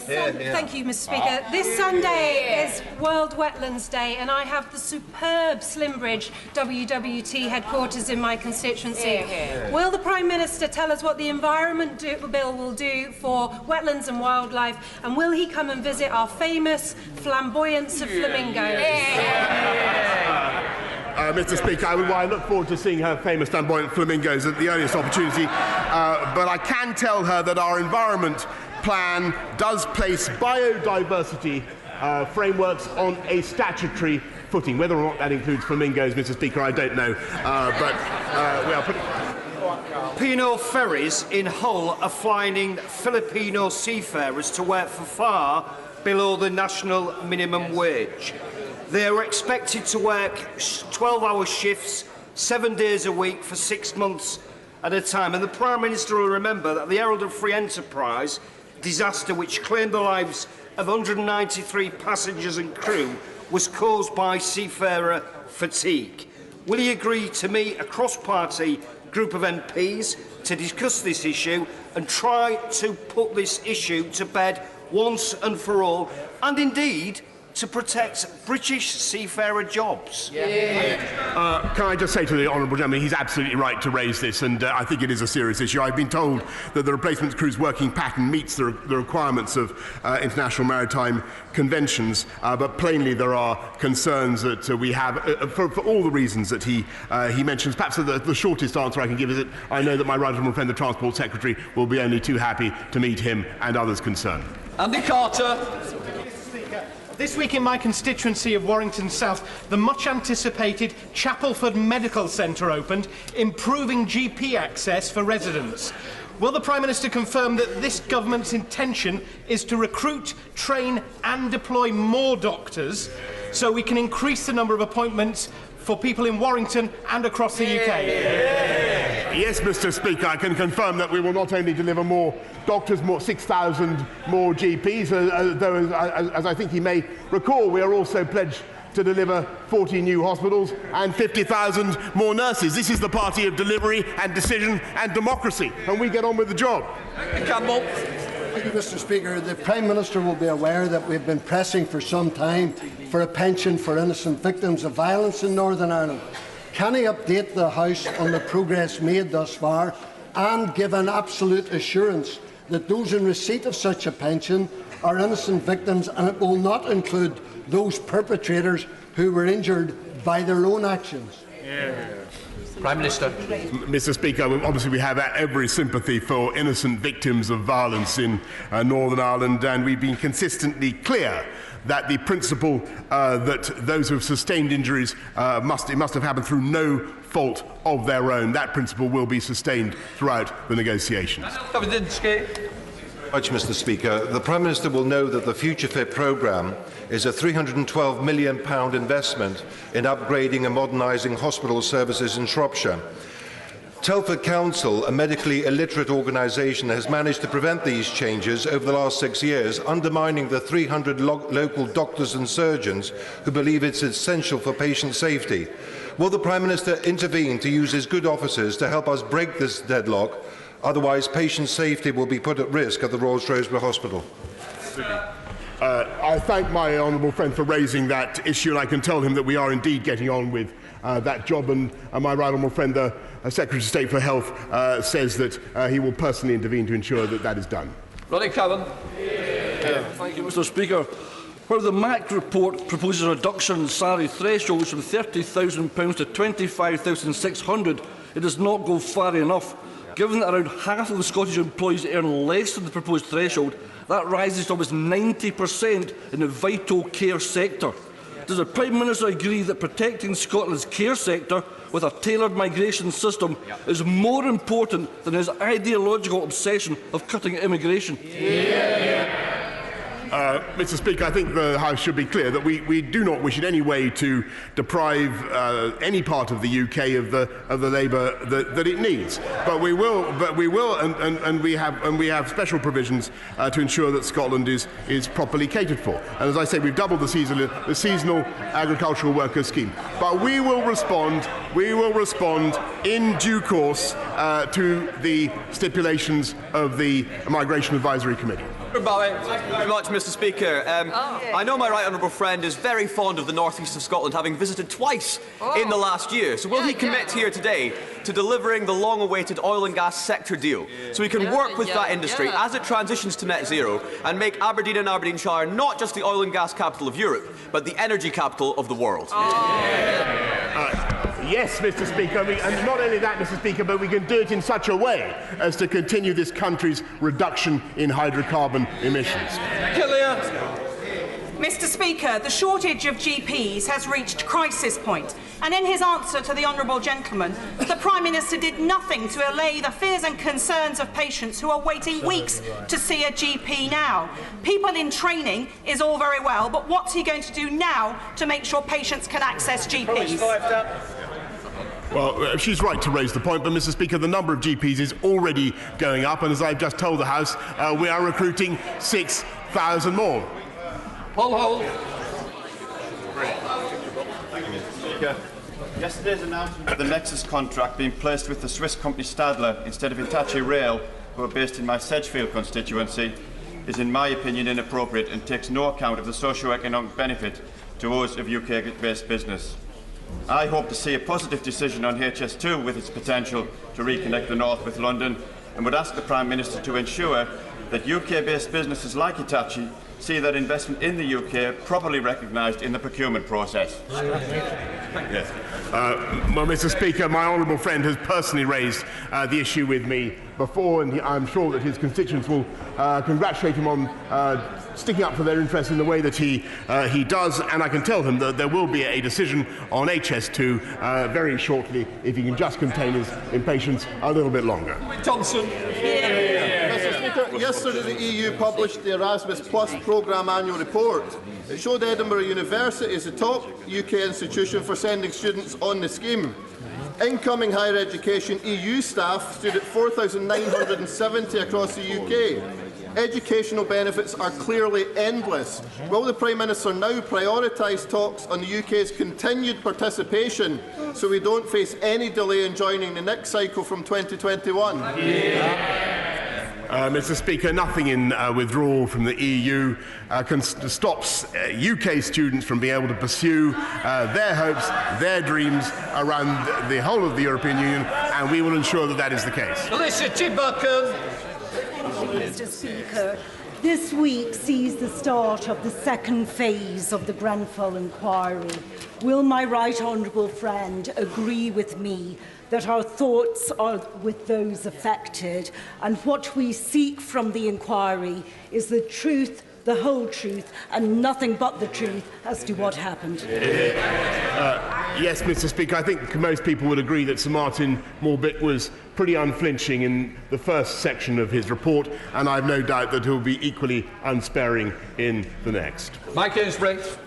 Thank you, Mr. Speaker. This Sunday is World Wetlands Day, and I have the superb Slimbridge WWT headquarters in my constituency. Will the Prime Minister tell us what the Environment Bill will do for wetlands and wildlife, and will he come and visit our famous flamboyance of flamingos? Mr. Speaker, I look forward to seeing her famous flamboyant flamingos at the earliest opportunity, but I can tell her that our environment plan does place biodiversity frameworks on a statutory footing. Whether or not that includes flamingos, Mr. Speaker, I don't know, but we are putting... Filipino ferries in Hull are flying Filipino seafarers to work for far below the national minimum wage. They are expected to work 12-hour shifts, 7 days a week for 6 months at a time. And the Prime Minister will remember that the Herald of Free Enterprise disaster, which claimed the lives of 193 passengers and crew, was caused by seafarer fatigue. Will he agree to meet a cross-party group of MPs to discuss this issue and try to put this issue to bed once and for all, and indeed to protect British seafarer jobs? Can I just say to the honourable gentleman, he's absolutely right to raise this, and I think it is a serious issue. I've been told that the replacement crew's working pattern meets the requirements of international maritime conventions, but plainly there are concerns that we have for all the reasons that he mentions. Perhaps the shortest answer I can give is that I know that my right honourable friend, the Transport Secretary, will be only too happy to meet him and others concerned. Andy Carter. This week in my constituency of Warrington South, the much-anticipated Chapelford Medical Centre opened, improving GP access for residents. Will the Prime Minister confirm that this government's intention is to recruit, train and deploy more doctors so we can increase the number of appointments for people in Warrington and across the UK? Yes, Mr. Speaker, I can confirm that we will not only deliver more doctors, 6,000 more GPs, though, as I think he may recall, we are also pledged to deliver 40 new hospitals and 50,000 more nurses. This is the party of delivery and decision and democracy, and we get on with the job. Campbell. Thank you, Mr. Speaker. The Prime Minister will be aware that we've been pressing for some time for a pension for innocent victims of violence in Northern Ireland. Can he update the House on the progress made thus far and give an absolute assurance that those in receipt of such a pension are innocent victims, and it will not include those perpetrators who were injured by their own actions? Prime Minister. Mr. Speaker, obviously we have every sympathy for innocent victims of violence in Northern Ireland, and we've been consistently clear that the principle that those who have sustained injuries must have happened through no fault of their own. That principle will be sustained throughout the negotiations. Much, Mr. Speaker. The Prime Minister will know that the Future Fit programme is a £312 million investment in upgrading and modernising hospital services in Shropshire. Telford Council, a medically illiterate organisation, has managed to prevent these changes over the last 6 years, undermining the 300 local doctors and surgeons who believe it's essential for patient safety. Will the Prime Minister intervene to use his good offices to help us break this deadlock? Otherwise, patient safety will be put at risk at the Royal Shrewsbury Hospital. I thank my honourable friend for raising that issue, and I can tell him that we are indeed getting on with that job, and my right honourable friend, the Secretary of State for Health, says that he will personally intervene to ensure that that is done. Ronnie Cowan. Thank you, Mr. Speaker. Where the MAC report proposes a reduction in salary thresholds from £30,000 to £25,600, it does not go far enough. Given that around half of the Scottish employees earn less than the proposed threshold, that rises to almost 90% in the vital care sector. Does the Prime Minister agree that protecting Scotland's care sector with a tailored migration system is more important than his ideological obsession of cutting immigration? Mr. Speaker, I think the House should be clear that we do not wish in any way to deprive any part of the UK of the labour that it needs. But we will, and we have special provisions to ensure that Scotland is properly catered for. And as I say, we've doubled the seasonal agricultural workers scheme. But we will respond in due course to the stipulations of the Migration Advisory Committee. Thank you very much, Mr. Speaker. I know my right honourable friend is very fond of the north east of Scotland, having visited twice in the last year. So will he commit here today to delivering the long-awaited oil and gas sector deal, so we can work with that industry as it transitions to net zero and make Aberdeen and Aberdeenshire not just the oil and gas capital of Europe, but the energy capital of the world? Yes, Mr. Speaker, and not only that, Mr. Speaker, but we can do it in such a way as to continue this country's reduction in hydrocarbon emissions. Mr. Speaker, the shortage of GPs has reached crisis point, and in his answer to the honourable gentleman, the Prime Minister did nothing to allay the fears and concerns of patients who are waiting weeks to see a GP now. People in training is all very well, but what's he going to do now to make sure patients can access GPs? Well, she's right to raise the point, but, Mr. Speaker, the number of GPs is already going up, and as I've just told the House, we are recruiting 6,000 more. Paul Hole. Thank you, Mr. Speaker. Yesterday's announcement of the Nexus contract being placed with the Swiss company Stadler instead of Hitachi Rail, who are based in my Sedgefield constituency, is, in my opinion, inappropriate and takes no account of the socio-economic benefit to us of UK-based business. I hope to see a positive decision on HS2 with its potential to reconnect the North with London, and would ask the Prime Minister to ensure that UK-based businesses like Hitachi see that investment in the UK properly recognised in the procurement process. Yes. Well, Mr. Speaker, my honourable friend has personally raised the issue with me before, and I'm sure that his constituents will congratulate him on sticking up for their interests in the way that he does, and I can tell him that there will be a decision on HS2 very shortly if he can just contain his impatience a little bit longer. Johnson. Mr. Speaker, yesterday the EU published the Erasmus Plus programme annual report. It showed Edinburgh University as the top UK institution for sending students on the scheme. Incoming higher education EU staff stood at 4,970 across the UK. Educational benefits are clearly endless. Will the Prime Minister now prioritise talks on the UK's continued participation so we don't face any delay in joining the next cycle from 2021? Mr. Speaker, nothing in withdrawal from the EU stops UK students from being able to pursue their hopes, their dreams around the whole of the European Union, and we will ensure that that is the case. Alicia Chibbucken. Mr. Speaker, this week sees the start of the second phase of the Grenfell inquiry. Will my right honourable friend agree with me that our thoughts are with those affected, and what we seek from the inquiry is the truth, the whole truth, and nothing but the truth as to what happened? Yes, Mr. Speaker, I think most people would agree that Sir Martin Morbitt was pretty unflinching in the first section of his report, and I have no doubt that he will be equally unsparing in the next. Mike Ainsbridge.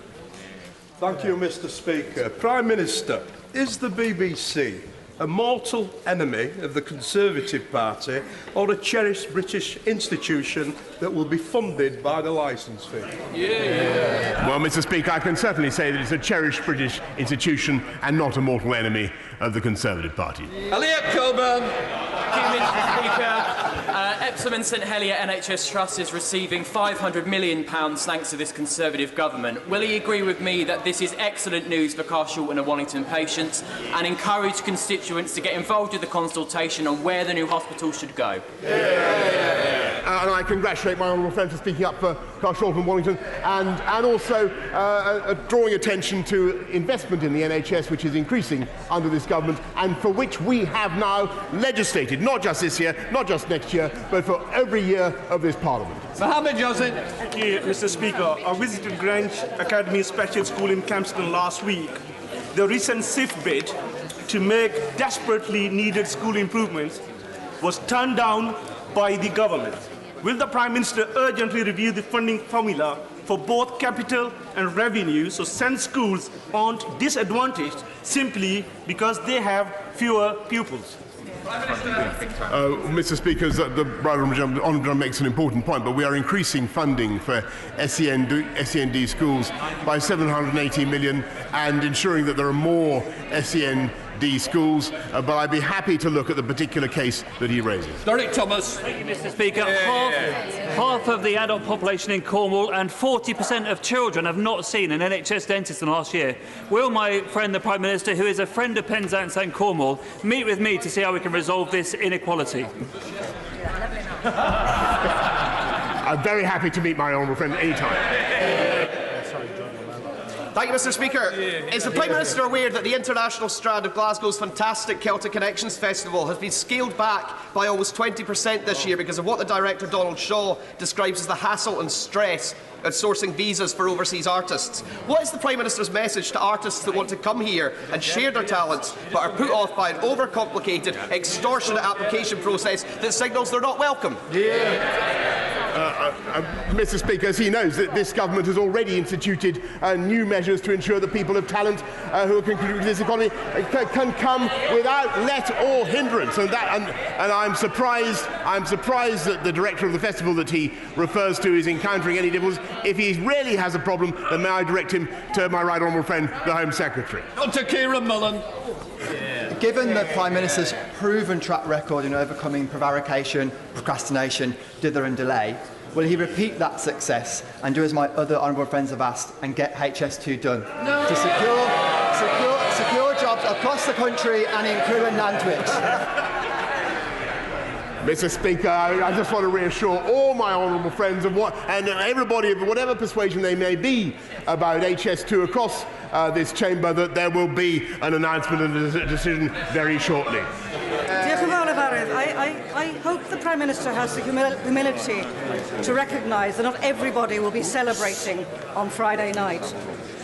Thank you, Mr. Speaker. Prime Minister, is the BBC a mortal enemy of the Conservative Party or a cherished British institution that will be funded by the licence fee? Well, Mr. Speaker, I can certainly say that it's a cherished British institution and not a mortal enemy of the Conservative Party. Elliot Coburn. Thank you, Mr. Speaker. Epsom and St Helier NHS Trust is receiving £500 million thanks to this Conservative government. Will he agree with me that this is excellent news for Carshalton and Wallington patients and encourage constituents to get involved with the consultation on where the new hospital should go? And I congratulate my honourable friend for speaking up for Carshalton and Wallington and also drawing attention to investment in the NHS, which is increasing under this government and for which we have now legislated, not just this year, not just next year, but for every year of this Parliament. Mohammed Johnson. Thank you, Mr. Speaker. I visited Grange Academy Special School in Kempston last week. The recent SIF bid to make desperately needed school improvements was turned down by the government. Will the Prime Minister urgently review the funding formula for both capital and revenue so some schools aren't disadvantaged simply because they have fewer pupils? Mr. Speaker, the Honourable makes an important point, but we are increasing funding for SEND schools by £780 million and ensuring that there are more SEND schools, but I'd be happy to look at the particular case that he raises. Derek Thomas. Thank you, Mr. Speaker. Half of the adult population in Cornwall and 40% of children have not seen an NHS dentist in the last year. Will my friend, the Prime Minister, who is a friend of Penzance and Cornwall, meet with me to see how we can resolve this inequality? I'm very happy to meet my honourable friend any time. Thank you, Mr. Speaker. Is the Prime Minister aware that the international strand of Glasgow's fantastic Celtic Connections Festival has been scaled back by almost 20% this year because of what the director Donald Shaw describes as the hassle and stress of sourcing visas for overseas artists? What is the Prime Minister's message to artists that want to come here and share their talents but are put off by an overcomplicated, extortionate application process that signals they're not welcome? Mr. Speaker, as he knows, that this government has already instituted new measures to ensure that people of talent who are contributing to this economy can come without let or hindrance. And I'm surprised that the director of the festival that he refers to is encountering any difficulties. If he really has a problem, then may I direct him to my right honourable friend, the Home Secretary. Dr. Kieran Mullen. Given the Prime Minister's proven track record in overcoming prevarication, procrastination, dither and delay, will he repeat that success and do as my other honourable friends have asked and get HS2 done? No. To secure jobs across the country and in Crewe and Nantwich? Mr. Speaker, I just want to reassure all my honourable friends of and everybody of whatever persuasion they may be about HS2 across this chamber that there will be an announcement and a decision very shortly. I hope the Prime Minister has the humility to recognise that not everybody will be celebrating on Friday night.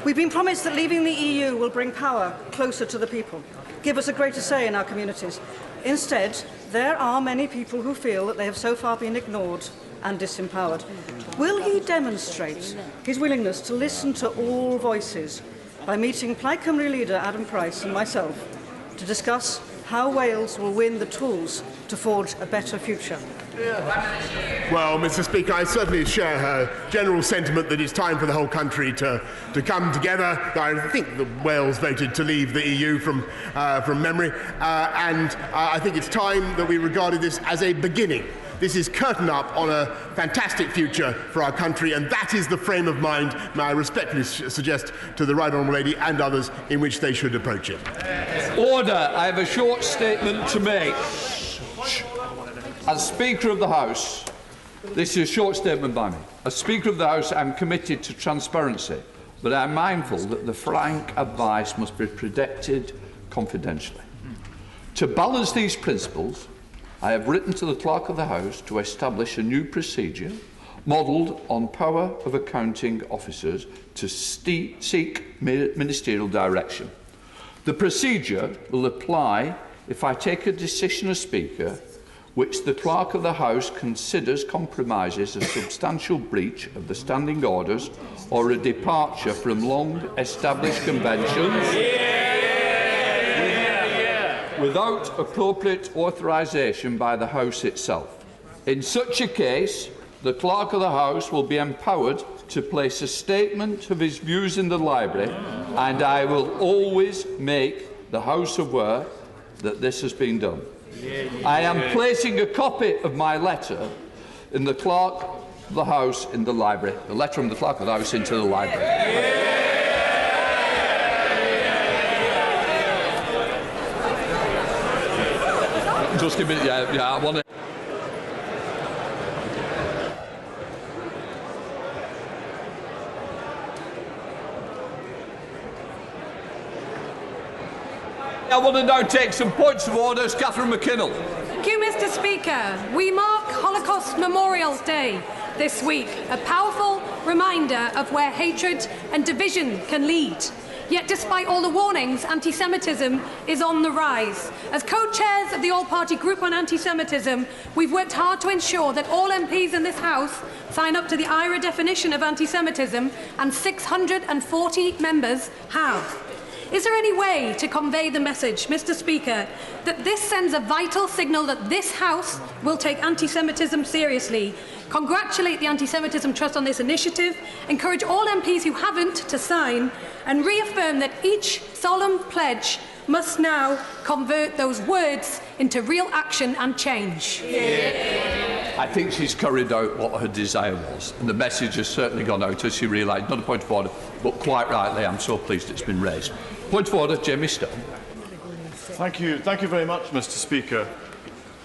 We've been promised that leaving the EU will bring power closer to the people, give us a greater say in our communities. Instead, there are many people who feel that they have so far been ignored and disempowered. Will he demonstrate his willingness to listen to all voices by meeting Plaid Cymru leader Adam Price and myself to discuss how Wales will win the tools to forge a better future? Well, Mr. Speaker, I certainly share her general sentiment that it's time for the whole country to come together. I think that Wales voted to leave the EU from memory, and I think it's time that we regarded this as a beginning. This is curtain up on a fantastic future for our country, and that is the frame of mind, may I respectfully suggest to the Right Honourable Lady and others, in which they should approach it. Order. I have a short statement to make. As Speaker of the House, this is a short statement by me. As Speaker of the House, I am committed to transparency, but I am mindful that the frank advice must be protected confidentially. To balance these principles, I have written to the Clerk of the House to establish a new procedure modelled on power of accounting officers to seek ministerial direction. The procedure will apply if I take a decision as Speaker which the Clerk of the House considers compromises a substantial breach of the standing orders or a departure from long-established conventions without appropriate authorisation by the House itself. In such a case, the Clerk of the House will be empowered to place a statement of his views in the library, and I will always make the House aware that this has been done. I am placing a copy of my letter in the Clerk of the House in the library, the letter from the Clerk of the House into the library. Just give me, I want to. I want to now take some points of order. Catherine McKinnell. Thank you, Mr. Speaker. We mark Holocaust Memorial Day this week, a powerful reminder of where hatred and division can lead. Yet, despite all the warnings, anti-Semitism is on the rise. As co-chairs of the All-Party Group on Anti-Semitism, we've worked hard to ensure that all MPs in this House sign up to the IRA definition of anti-Semitism, and 640 members have. Is there any way to convey the message, Mr. Speaker, that this sends a vital signal that this House will take anti-Semitism seriously, congratulate the Anti-Semitism Trust on this initiative, encourage all MPs who haven't to sign, and reaffirm that each solemn pledge must now convert those words into real action and change? I think she's carried out what her desire was, and the message has certainly gone out as she realised. Not a point of order, but quite rightly, I'm so pleased it's been raised. Point of order, Jamie Stone. Thank you very much, Mr. Speaker.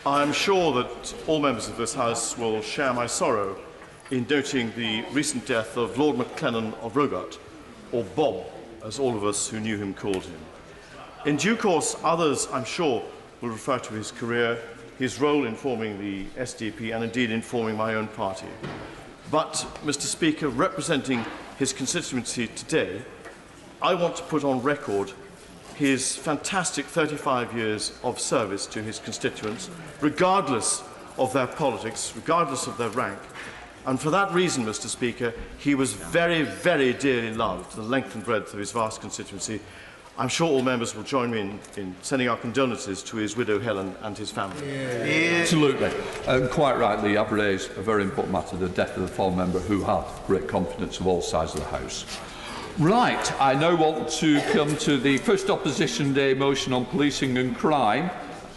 I am sure that all members of this House will share my sorrow in noting the recent death of Lord Maclennan of Rogart, or Bob, as all of us who knew him called him. In due course, others, I'm sure, will refer to his career, his role in forming the SDP, and indeed in forming my own party. But, Mr. Speaker, representing his constituency today, I want to put on record his fantastic 35 years of service to his constituents, regardless of their politics, regardless of their rank. And for that reason, Mr. Speaker, he was very, very dearly loved, the length and breadth of his vast constituency. I'm sure all members will join me in sending our condolences to his widow Helen and his family. Absolutely. And quite rightly, I've raised a very important matter, the death of the former member who had great confidence of all sides of the House. Right, I now want to come to the first Opposition Day motion on policing and crime.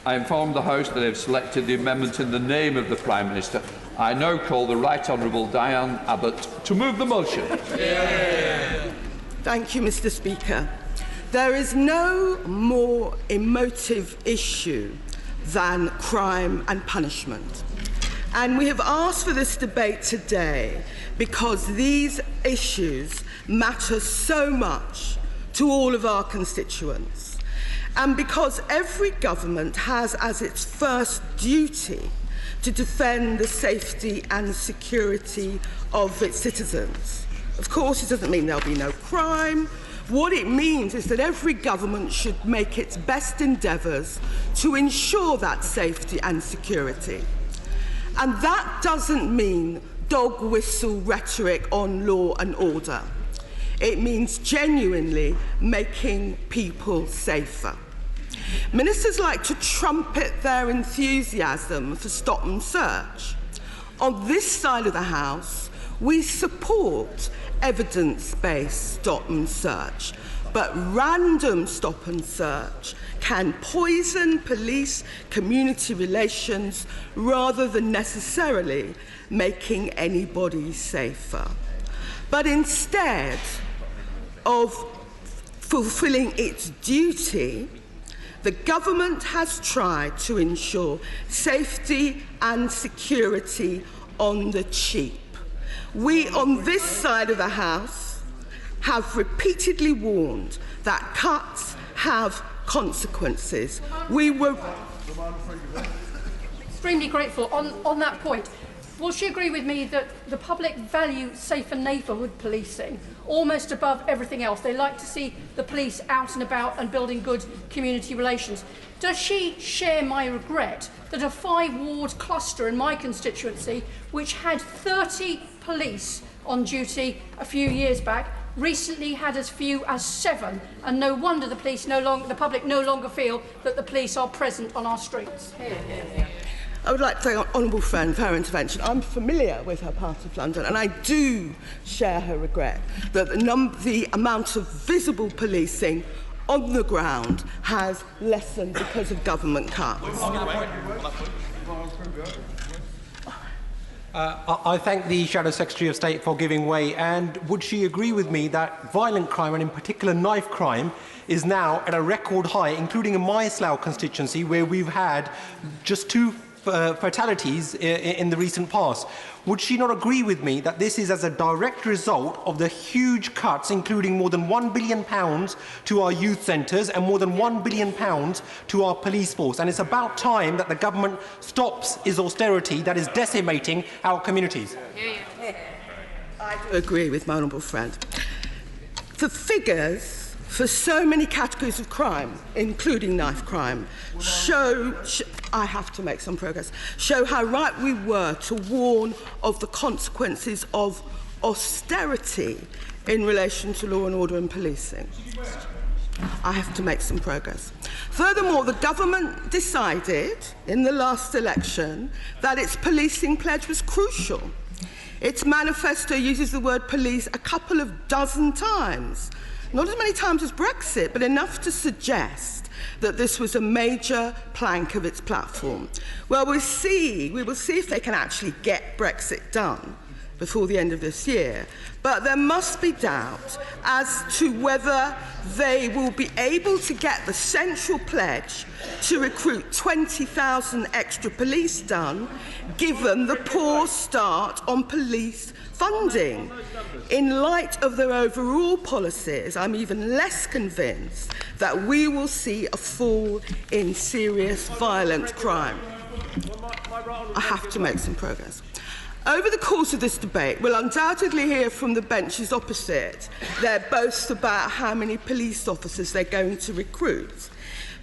I inform the House that I have selected the amendment in the name of the Prime Minister. I now call the Right Honourable Diane Abbott to move the motion. Thank you, Mr. Speaker. There is no more emotive issue than crime and punishment. And we have asked for this debate today because these issues matter so much to all of our constituents, and because every government has as its first duty to defend the safety and security of its citizens. Of course, it doesn't mean there'll be no crime. What it means is that every government should make its best endeavours to ensure that safety and security. And that doesn't mean dog whistle rhetoric on law and order. It means genuinely making people safer. Ministers like to trumpet their enthusiasm for stop and search. On this side of the House, we support evidence-based stop and search, but random stop and search can poison police community relations rather than necessarily making anybody safer. But instead of fulfilling its duty, the government has tried to ensure safety and security on the cheap. We on this side of the House have repeatedly warned that cuts have consequences. We were extremely grateful on that point. Will she agree with me that the public value safer neighbourhood policing almost above everything else? They like to see the police out and about and building good community relations. Does she share my regret that a 5-ward cluster in my constituency, which had 30 police on duty a few years back, recently had as few as 7, and no wonder the public no longer feel that the police are present on our streets. I would like to thank honourable friend for her intervention. I'm familiar with her part of London, and I do share her regret that the amount of visible policing on the ground has lessened because of government cuts. I thank the Shadow Secretary of State for giving way, and would she agree with me that violent crime, and in particular knife crime, is now at a record high, including in my Slough constituency, where we've had just 2 fatalities in the recent past. Would she not agree with me that this is as a direct result of the huge cuts, including more than £1 billion to our youth centres and more than £1 billion to our police force? And it's about time that the government stops its austerity that is decimating our communities. I do agree with my honourable friend. The figures for so many categories of crime, including knife crime, I have to make some progress, show how right we were to warn of the consequences of austerity in relation to law and order and policing. I have to make some progress. Furthermore, the government decided in the last election that its policing pledge was crucial. Its manifesto uses the word police a couple of dozen times. Not as many times as Brexit, but enough to suggest that this was a major plank of its platform. Well, we will see if they can actually get Brexit done before the end of this year. But there must be doubt as to whether they will be able to get the central pledge to recruit 20,000 extra police done, given the poor start on police funding. In light of their overall policies, I'm even less convinced that we will see a fall in serious violent crime. I have to make some progress. Over the course of this debate, we'll undoubtedly hear from the benches opposite their boasts about how many police officers they're going to recruit.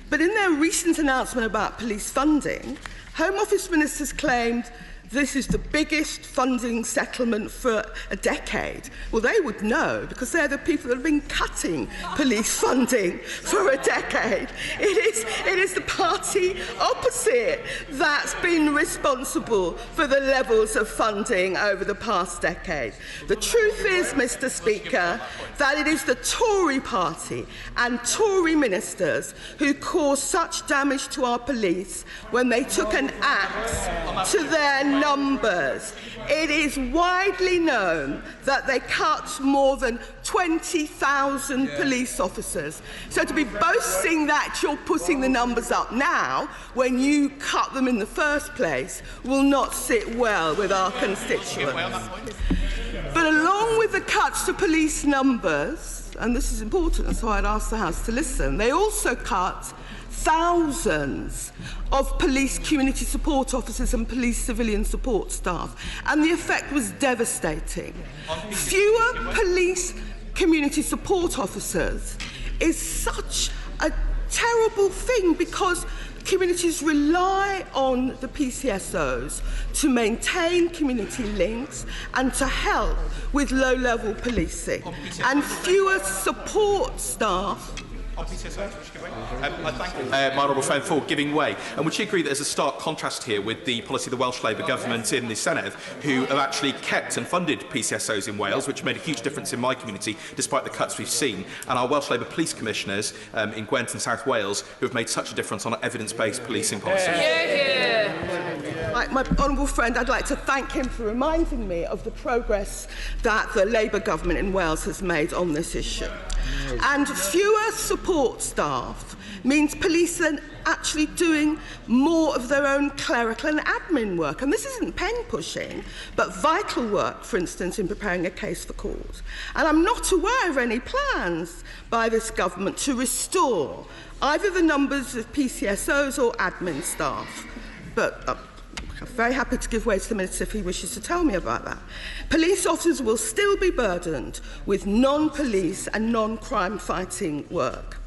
But in their recent announcement about police funding, Home Office ministers claimed this is the biggest funding settlement for a decade. Well, they would know, because they're the people that have been cutting police funding for a decade. It is the party opposite that's been responsible for the levels of funding over the past decade. The truth is, Mr. Speaker, that it is the Tory party and Tory ministers who caused such damage to our police when they took an axe to their numbers. It is widely known that they cut more than 20,000 police officers. So to be boasting that you're putting the numbers up now when you cut them in the first place will not sit well with our constituents. But along with the cuts to police numbers, and this is important, so I'd ask the House to listen, they also cut thousands of police community support officers and police civilian support staff, and the effect was devastating. Fewer police community support officers is such a terrible thing because communities rely on the PCSOs to maintain community links and to help with low-level policing, and fewer support staff. I thank my honourable friend for giving way. And would she agree that there's a stark contrast here with the policy of the Welsh Labour government in the Senedd, who have actually kept and funded PCSOs in Wales, which made a huge difference in my community, despite the cuts we've seen, and our Welsh Labour police commissioners in Gwent and South Wales, who have made such a difference on our evidence-based policing policy? My honourable friend, I'd like to thank him for reminding me of the progress that the Labour government in Wales has made on this issue. And fewer support staff means police are actually doing more of their own clerical and admin work. And this isn't pen pushing, but vital work, for instance, in preparing a case for court. And I'm not aware of any plans by this government to restore either the numbers of PCSOs or admin staff. But I'm very happy to give way to the Minister if he wishes to tell me about that. Police officers will still be burdened with non-police and non-crime fighting work.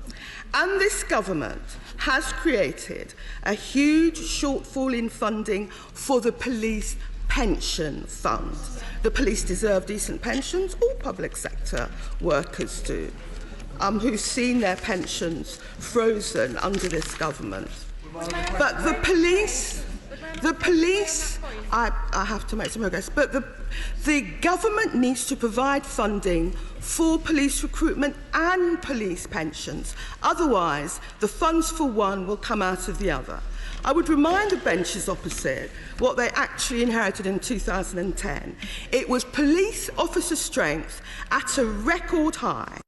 And this government has created a huge shortfall in funding for the police pension fund. The police deserve decent pensions, all public sector workers do, who've seen their pensions frozen under this government. But the police, I have to make some progress, but the government needs to provide funding for police recruitment and police pensions. Otherwise, the funds for one will come out of the other. I would remind the benches opposite what they actually inherited in 2010. It was police officer strength at a record high.